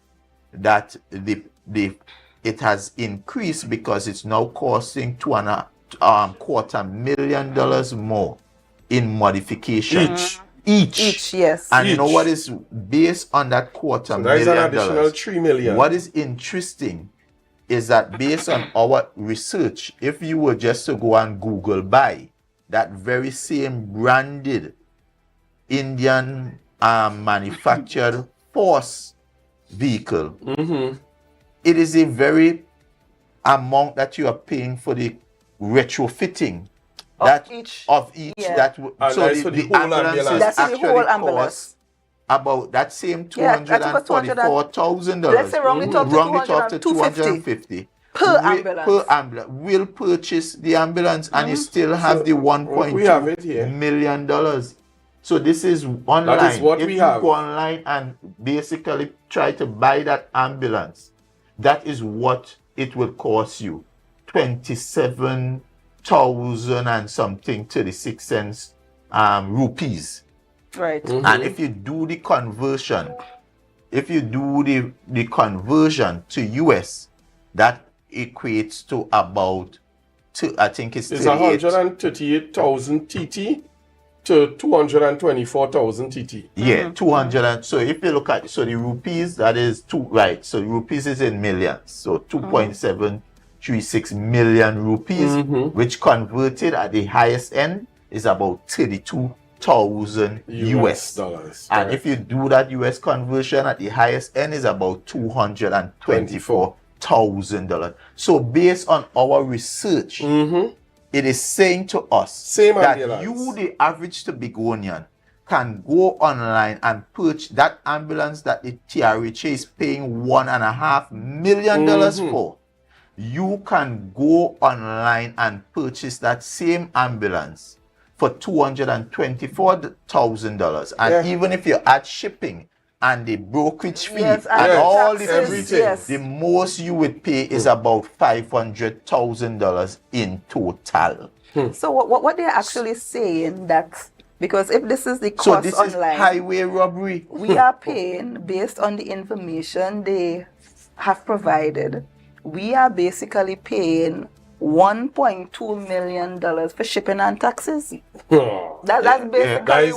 that it has increased, because it's now costing $2.25 million more in modification each. And you know what is based on that $250 million? An additional $3 million. What is interesting is that based on our research, if you were just to go and Google buy that very same branded Indian manufactured Force vehicle, it is a very amount that you are paying for the retrofitting of each yeah. that And so that's the, for the the whole ambulances ambulance. That's the actually whole ambulance. cost about that same Yeah, that's about $244,000. Let's say round it up to Round it up to 250 $250 per ambulance. per ambulance will purchase the ambulance, and you still have So, the we have it here. $1.2 million. So this is online. That is what if we you have. go online and basically try to buy that ambulance, that is what it will cost you. 27,000 and something 36 cents rupees. Right. And if you do the conversion, the conversion to US, that equates to about I think it's 138,000 TT to 224,000 TT. Yeah, 200. So if you look at the rupees, that is right. So rupees is in millions. So 2.736 million rupees, which converted at the highest end is about 32,000 US dollars. And if you do that US conversion at the highest end is about $224,000. So based on our research, it is saying to us that you, the average Tobagonian, can go online and purchase that ambulance that the TRHA is paying $1.5 million for. You can go online and purchase that same ambulance for $224,000. And even if you add shipping and the brokerage fee and all the everything, the most you would pay is about $500,000 in total. So what they're actually saying that, because if this is the cost so this online, is highway robbery. We are paying based on the information they have provided. We are basically paying $1.2 million for shipping and taxes. That's basically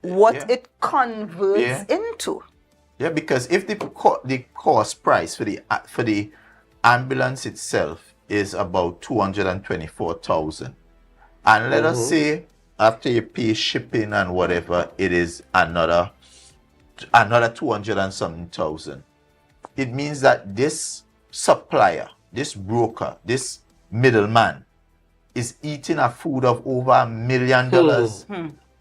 what it converts into. Yeah, because if the cost price for the ambulance itself is about $224,000, and let us say after you pay shipping and whatever, it is another 200 and something thousand. It means that this supplier, this broker, this middleman is eating a food of over $1 million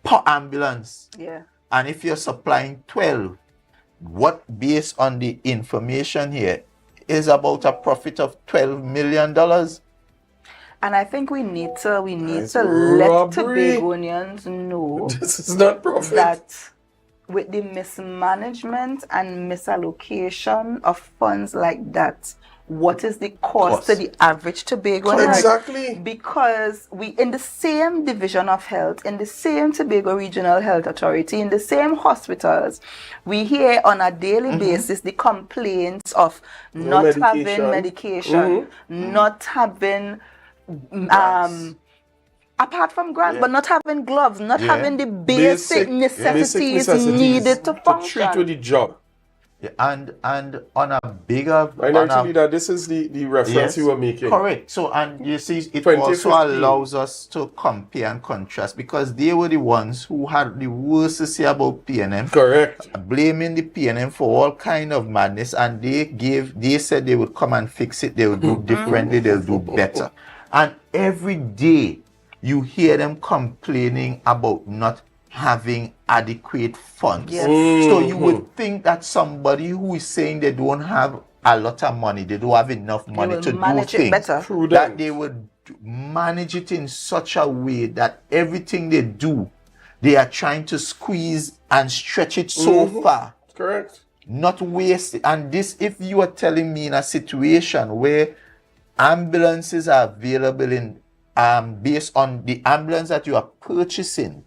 per ambulance. Yeah. And if you're supplying 12, what based on the information here is about a profit of $12 million. And I think we need to let Tobagonians know this is not profit. That with the mismanagement and misallocation of funds like that, what is the cost to the average Tobagonian? Exactly. Because we, in the same division of health, in the same Tobago Regional Health Authority, in the same hospitals, we hear on a daily basis the complaints of not having medication, not having apart from grants, but not having gloves, not having the basic necessities needed to function. To treat with the job. Yeah, and on a bigger... that this is the reference you were making. Correct. So, and you see, it also allows us to compare and contrast, because they were the ones who had the worst to say about PNM. Correct. Blaming the PNM for all kind of madness, and they said they would come and fix it, they would do differently, they'll do better. And every day, you hear them complaining about not having adequate funds. Yes. So you would think that somebody who is saying they don't have a lot of money, they don't have enough money to do things, that they would manage it in such a way that everything they do, they are trying to squeeze and stretch it so far. Correct. Not waste it. And this, if you are telling me in a situation where ambulances are available in based on the ambulance that you are purchasing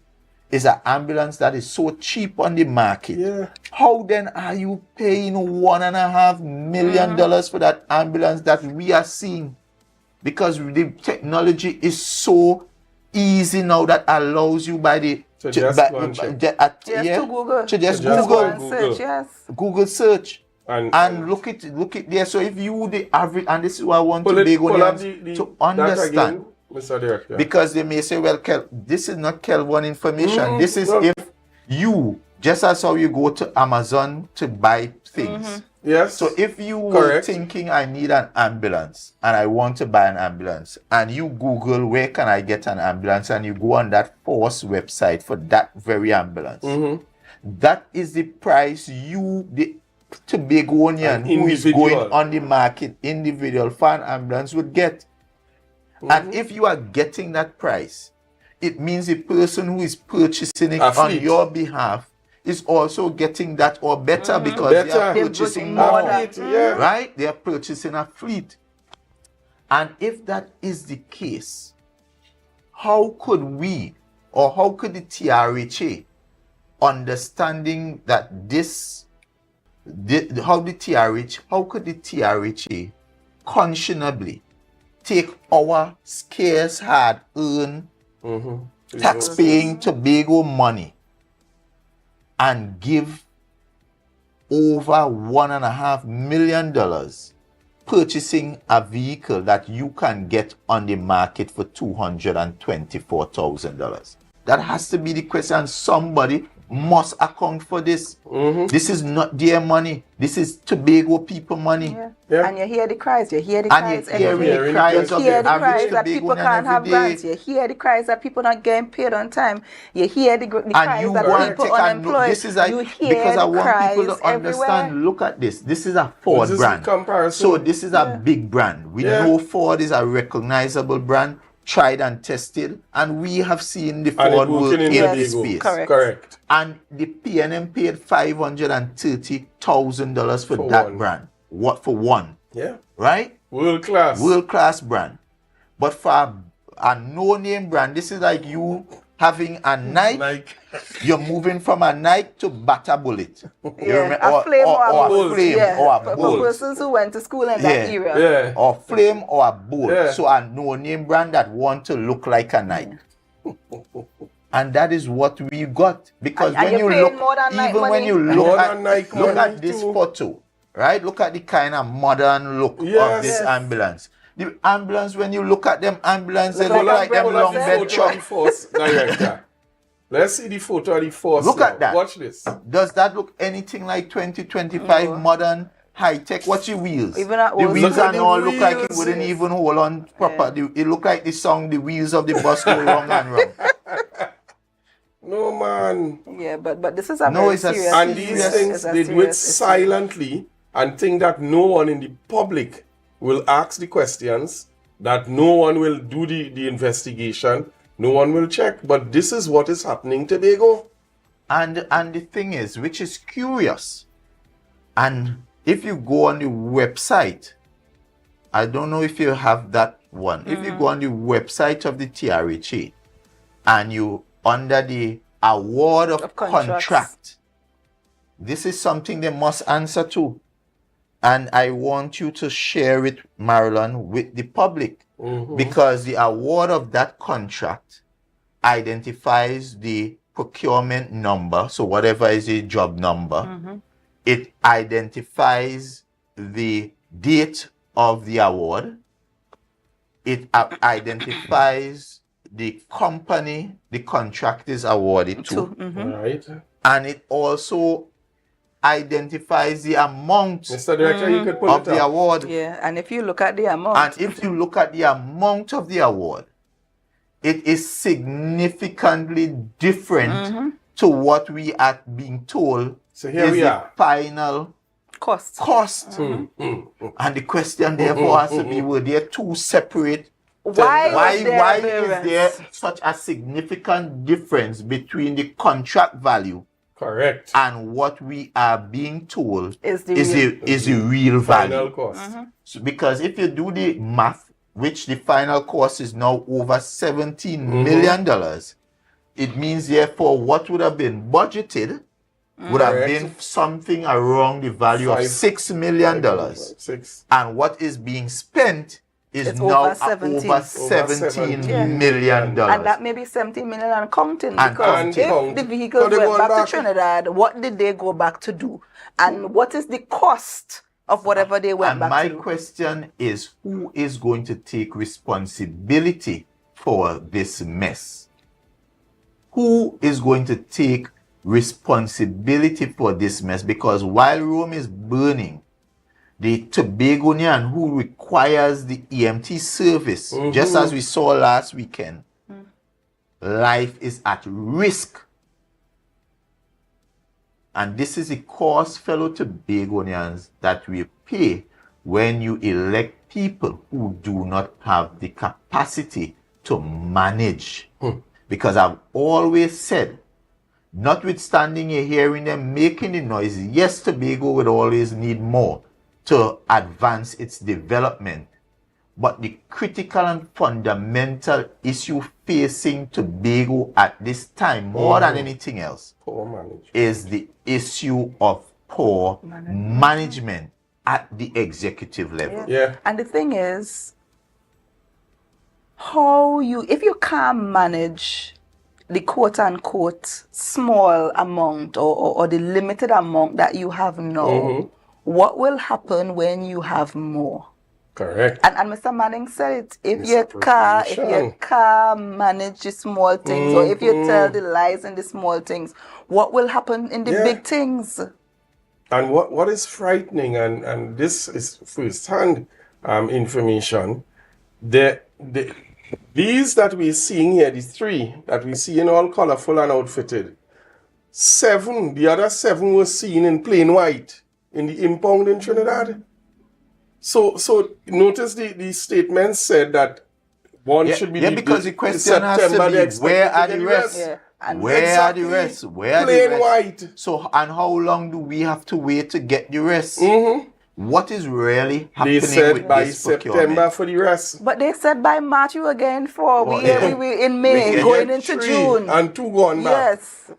is an ambulance that is so cheap on the market. How then are you paying $1.5 million for that ambulance that we are seeing? Because the technology is so easy now that allows you by the Google search and look at there. So if you the average, and this is what I want Tobagonians to understand. Mr. Director. Because they may say, well, this is not Kel1 information. This is if you, just as how you go to Amazon to buy things, Yes. So if you were Correct. thinking I need an ambulance and I want to buy an ambulance, and you Google where can I get an ambulance, and you go on that Force website for that very ambulance, that is the price you, the Tobagonian who is going on the market, individual for an ambulance would get. And if you are getting that price, it means the person who is purchasing it on your behalf is also getting that or better because they are purchasing more. Right? They are purchasing a fleet. And if that is the case, how could we, or how could the TRHA, understanding that how could the TRHA conscionably take our scarce hard-earned tax-paying Tobago money and give over $1.5 million purchasing a vehicle that you can get on the market for $224,000? That has to be the question. Somebody must account for this. This is not their money. This is Tobago people money. And you hear the cries. You hear the cries every day. You hear the cries that people can't have grants. You hear the cries that people not getting paid on time. You hear the cries that people unemployed. This is like, because I want people to understand. Look at this. This is a Ford brand. So this is a big brand. We know Ford is a recognizable brand, tried and tested, and we have seen the Ford work in this space. Correct. And the P&M paid $530,000 for that brand. What for one? Yeah. Right? World class brand. But for a no-name brand, this is like you having a Nike. You're moving from a Nike to Bata Bullet. A Flame or a Bull. For persons who went to school in that era. Or Flame or a Bull. So a no-name brand that want to look like a Nike. And that is what we got. Because when you look, even when you look at this photo, right? Look at the kind of modern look of this ambulance. The ambulance, when you look at them ambulances, they look like them long bed truck. Let's see the photo of the Force. Look at that. Watch this. Does that look anything like 2025 modern high tech? What's the wheels? Even the wheels and all look like it wouldn't even hold on proper. It look like the song, the wheels of the bus go wrong and wrong. No, man. Yeah, but this is a very serious. And these things, they do it silently and think that no one in the public will ask the questions, that no one will do the investigation, no one will check. But this is what is happening to Tobago. And the thing is, which is curious, and if you go on the website, I don't know if you have that one. If you go on the website of the TRHA and you under the award of contract, this is something they must answer to. And I want you to share it, Marilyn, with the public. Because the award of that contract identifies the procurement number. So whatever is the job number, it identifies the date of the award. It identifies the company the contract is awarded to. Right. And it also identifies the amount Mr. Director, you could pull of the award. Yeah, and if you look at the amount. And if you look at the amount of the award, it is significantly different to what we are being told so here is we the are. final cost. And the question therefore has to be, were there two separate? Why is there such a significant difference between the contract value and what we are being told is the real value? Final cost. So because if you do the math, which the final cost is now over $17 million, it means therefore what would have been budgeted would have been something around the value of $6 million. And what is being spent is now over $17 million. And that may be $17 million and counting. Because if the vehicles went back to Trinidad, what did they go back to do? And what is the cost of whatever they went back to do? And my question is, who is going to take responsibility for this mess? Who is going to take responsibility for this mess? Because while Rome is burning, the Tobagonian who requires the EMT service, just as we saw last weekend, life is at risk. And this is the cost, fellow Tobagonians, that we pay when you elect people who do not have the capacity to manage. Because I've always said, notwithstanding you hearing them making the noise, yes, Tobago would always need more to advance its development. But the critical and fundamental issue facing Tobago at this time, more than anything else, is the issue of poor management at the executive level. And the thing is, if you can't manage the quote-unquote small amount or the limited amount that you have now, what will happen when you have more? Correct. And Mr. Manning said it. If your car manage the small things, or if you tell the lies in the small things, what will happen in the big things? And what is frightening, and this is first-hand information, these that we're seeing here, the 3 that we see in all colorful and outfitted, the other 7 were seen in plain white in the impound in Trinidad. So notice the statement said that one should be because the question has to be, where are the rest? Where are the rest? Where are the rest? White. So, and how long do we have to wait to get the rest? What is really happening? They said with by this September procurement? for the rest. But they said by March you again for we in May going into 3 June and 2 gone back. Yes.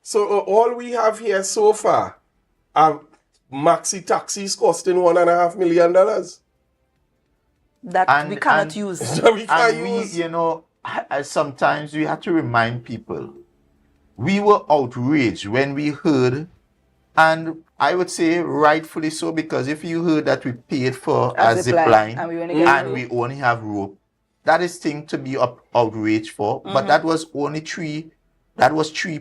So all we have here so far are maxi taxis costing $1.5 million. That we cannot use. You know, sometimes we have to remind people. We were outraged when we heard, and I would say rightfully so, because if you heard that we paid for a zip line and we only have rope, that is thing to be outraged for. But that was only $3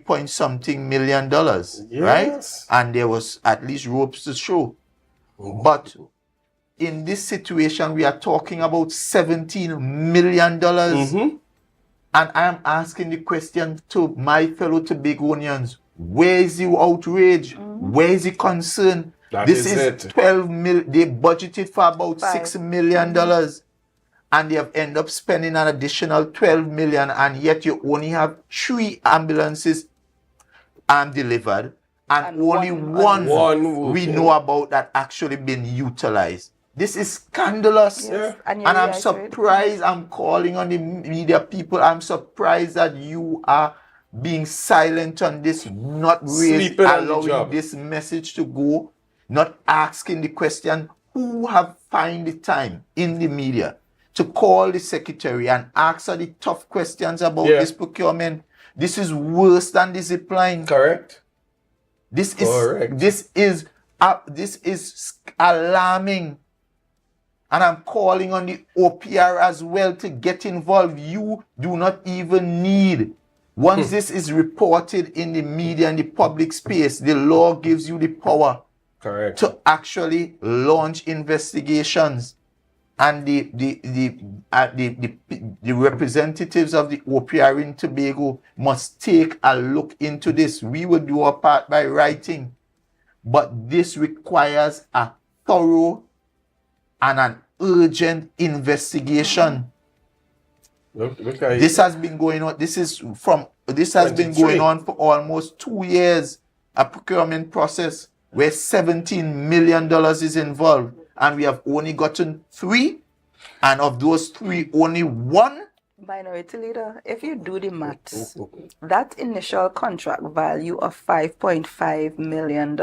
point something million, right? And there was at least ropes to show. But in this situation, we are talking about $17 million. And I am asking the question to my fellow Tobagonians, where is the outrage? Where is the concern? This is 12 million. They budgeted for about $6 million. And they have ended up spending an additional 12 million, and yet you only have 3 ambulances delivered, and only one we know about that actually been utilized. This is scandalous. And I'm surprised. I'm calling on the media people. I'm surprised that you are being silent on this, not really allowing this message to go, not asking the question, who have find the time in the media to call the secretary and ask her the tough questions about this procurement. This is worse than the zip line. Correct. This is alarming. And I'm calling on the OPR as well to get involved. You do not even need. Once this is reported in the media and the public space, the law gives you the power to actually launch investigations. And the representatives of the OPR in Tobago must take a look into this. We will do our part by writing, but this requires a thorough and an urgent investigation. This has been going on. This has been going on for almost 2 years. A procurement process where $17 million is involved. And we have only gotten 3, and of those 3, only 1. Minority Leader, if you do the maths, that initial contract value of $5.5 million,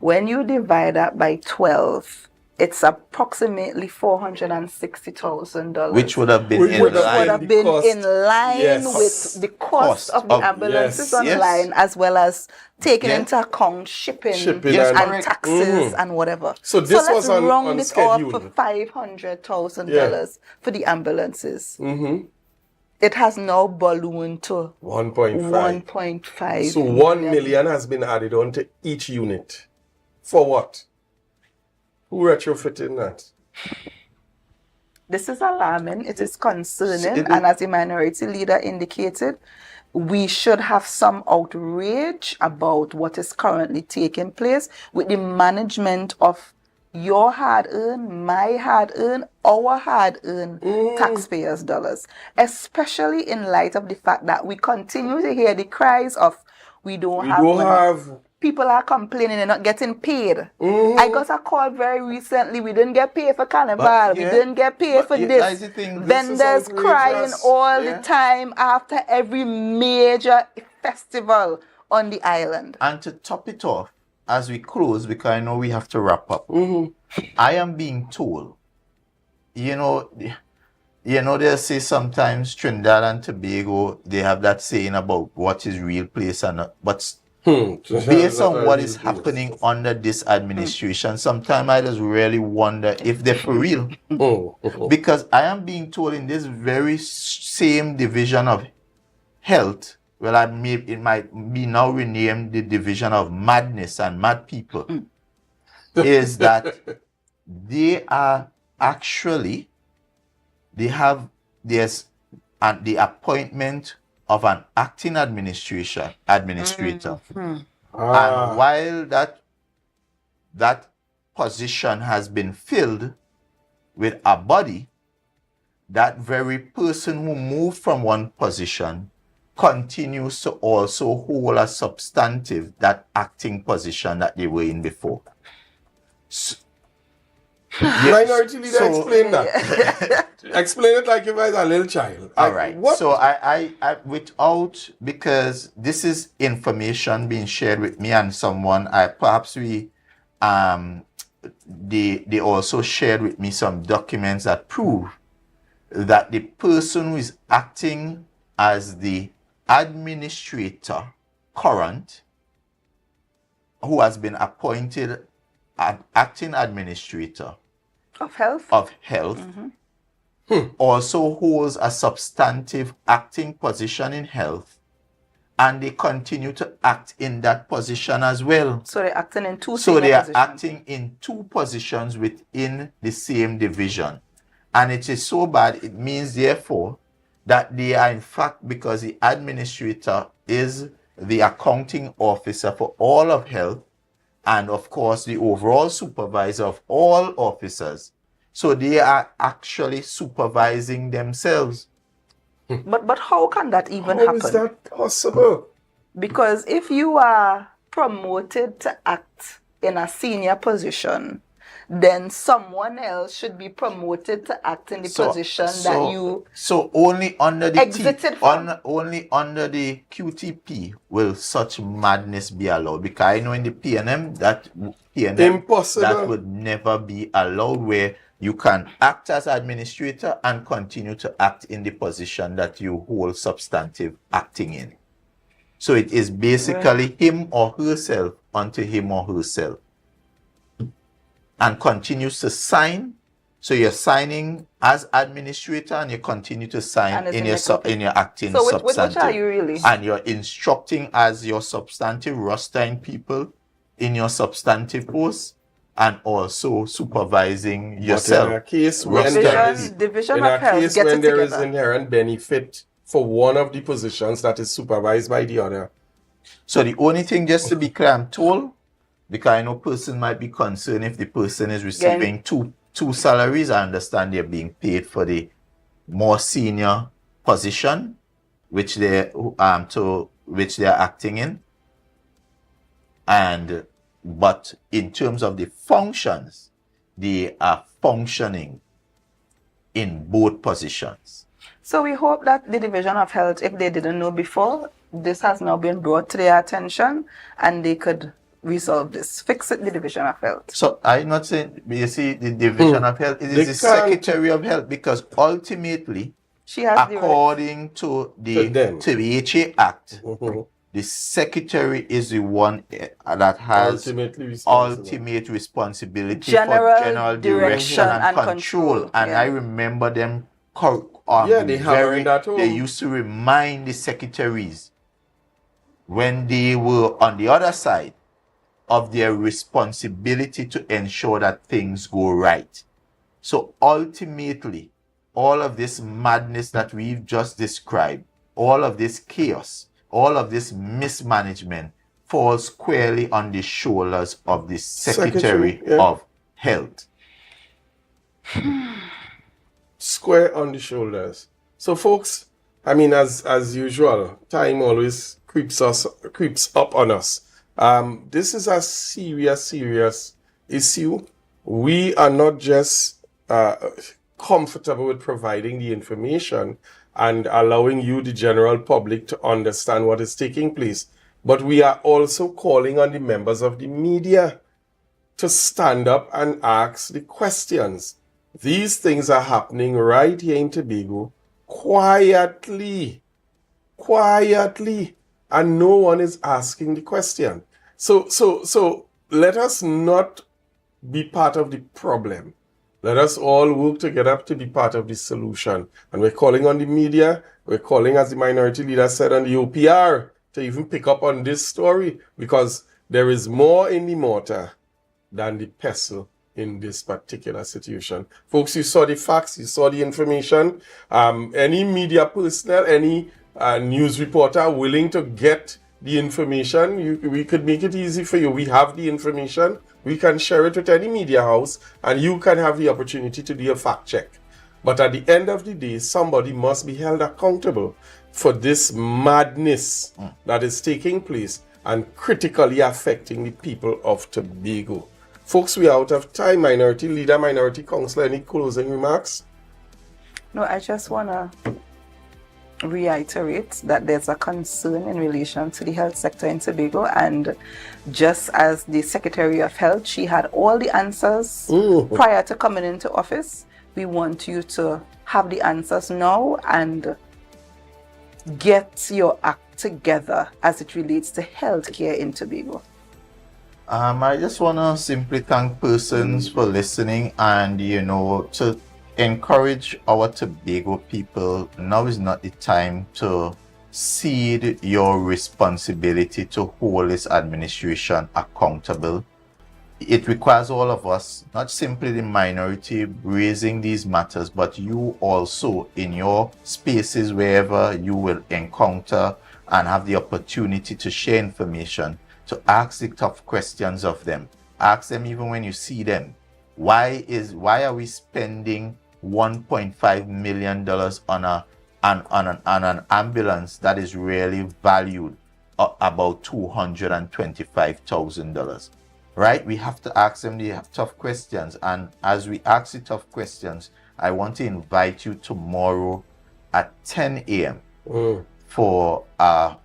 when you divide that by 12, it's approximately $460,000, which would have been in line with the cost of the ambulances online, as well as taking into account shipping and taxes and whatever. So this let's was round it off for $500,000 for the ambulances. It has now ballooned to 1.5. So $1 million has been added on to each unit. For what? Who retrofitting that? This is alarming. It is concerning. And as the minority leader indicated, we should have some outrage about what is currently taking place with the management of your hard-earned, my hard-earned, our hard-earned taxpayers' dollars, especially in light of the fact that we continue to hear the cries of we don't have money. People are complaining they're not getting paid. I got a call very recently. We didn't get paid for Carnival. We didn't get paid for this. Vendors crying all the time after every major festival on the island. And to top it off, as we close, because I know we have to wrap up, I am being told, they say sometimes Trinidad and Tobago, they have that saying about what is real place and not, but based on what is happening under this administration, sometimes I just really wonder if they're for real. Because I am being told in this very same division of health, well, it might be now renamed the division of madness and mad people, is that they are actually, there's the appointment of an acting administrator. And while that position has been filled with a body, that very person who moved from one position continues to also hold a substantive, that acting position that they were in before. Minority leader, explain that. Explain it like you guys are a little child. All right. What? So I because this is information being shared with me and someone, they also shared with me some documents that prove that the person who is acting as the administrator current, who has been appointed an acting administrator of health, also holds a substantive acting position in health, and they continue to act in that position as well. So they're acting in two So they are acting in two positions within the same division. And it is so bad, it means therefore that they are in fact, because the administrator is the accounting officer for all of health, and of course the overall supervisor of all officers. So they are actually supervising themselves. But how can that even happen? How is that possible? Because if you are promoted to act in a senior position, then someone else should be promoted to act in the position that you only under the exited from. Only under the QTP will such madness be allowed, because I know in the PNM that impossible. That would never be allowed, where you can act as administrator and continue to act in the position that you hold substantive acting in. So it is basically him or herself unto him or herself, and continues to sign. So you're signing as administrator, and you continue to sign in your acting substantive. Which are you really? And you're instructing as your substantive rostering people in your substantive posts, and also supervising yourself. But in a case when there is inherent benefit for one of the positions that is supervised by the other. So the only thing, just to be clear, I'm told, because I know person might be concerned if the person is receiving two salaries. I understand they're being paid for the more senior position, which they're acting in, but in terms of the functions, they are functioning in both positions. So we hope that the Division of Health, if they didn't know before, this has now been brought to their attention, and they could resolve this, fix it, the Division of Health. So I'm not saying, you see, the Division of Health, it is the Secretary of Health, because ultimately, she has according to the HA Act, the Secretary is the one that has ultimate responsibility for general direction and control. And I remember them they used to remind the secretaries when they were on the other side of their responsibility to ensure that things go right. So ultimately, all of this madness that we've just described, all of this chaos, all of this mismanagement falls squarely on the shoulders of the Secretary of Health. Square on the shoulders. So folks, I mean, as usual, time always creeps up on us. This is a serious issue. We are not just comfortable with providing the information and allowing you, the general public, to understand what is taking place, but we are also calling on the members of the media to stand up and ask the questions. These things are happening right here in Tobago, quietly, and no one is asking the question. So let us not be part of the problem. Let us all work together to be part of the solution. And we're calling on the media, we're calling, as the minority leader said, on the OPR to even pick up on this story, because there is more in the mortar than the pestle in this particular situation. Folks, you saw the facts, you saw the information. Any media personnel, any news reporter willing to get the information, we could make it easy for you. We have the information. We can share it with any media house, and you can have the opportunity to do a fact check. But at the end of the day, somebody must be held accountable for this madness that is taking place and critically affecting the people of Tobago. Folks, we are out of time. Minority Leader, Minority Councillor, any closing remarks? No, I just want to reiterate that there's a concern in relation to the health sector in Tobago, and just as the Secretary of Health, she had all the answers prior to coming into office. We want you to have the answers now and get your act together as it relates to healthcare in Tobago. I just want to simply thank persons for listening, and to encourage our Tobago people. Now is not the time to cede your responsibility to hold this administration accountable. It requires all of us, not simply the minority, raising these matters, but you also in your spaces, wherever you will encounter and have the opportunity to share information, to ask the tough questions of them. Ask them even when you see them. Why are we spending $1.5 million on an ambulance that is really valued about $225,000? Right? We have to ask them the tough questions. And as we ask the tough questions, I want to invite you tomorrow at 10 a.m. for a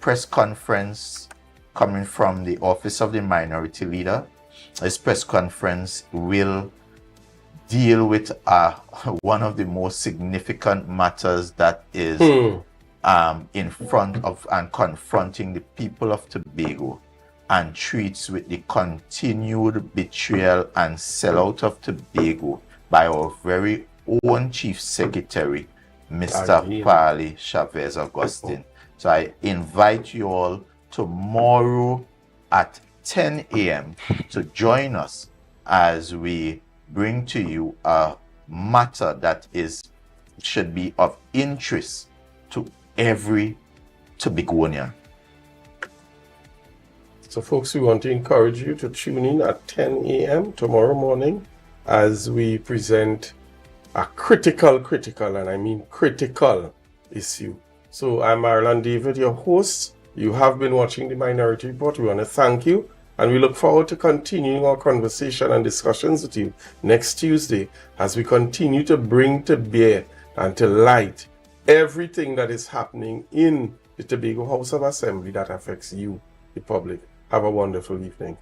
press conference coming from the Office of the Minority Leader. This press conference will deal with one of the most significant matters that is in front of and confronting the people of Tobago, and treats with the continued betrayal and sellout of Tobago by our very own Chief Secretary, Mr. Pali Chavez Augustine. So I invite you all tomorrow at 10 a.m. to join us as we bring to you a matter that should be of interest to every Tobagonian. So folks, we want to encourage you to tune in at 10 a.m. tomorrow morning as we present a critical, and I mean critical issue. So I'm Marlon David, your host. You have been watching the Minority Report. We want to thank you, and we look forward to continuing our conversation and discussions with you next Tuesday as we continue to bring to bear and to light everything that is happening in the Tobago House of Assembly that affects you, the public. Have a wonderful evening.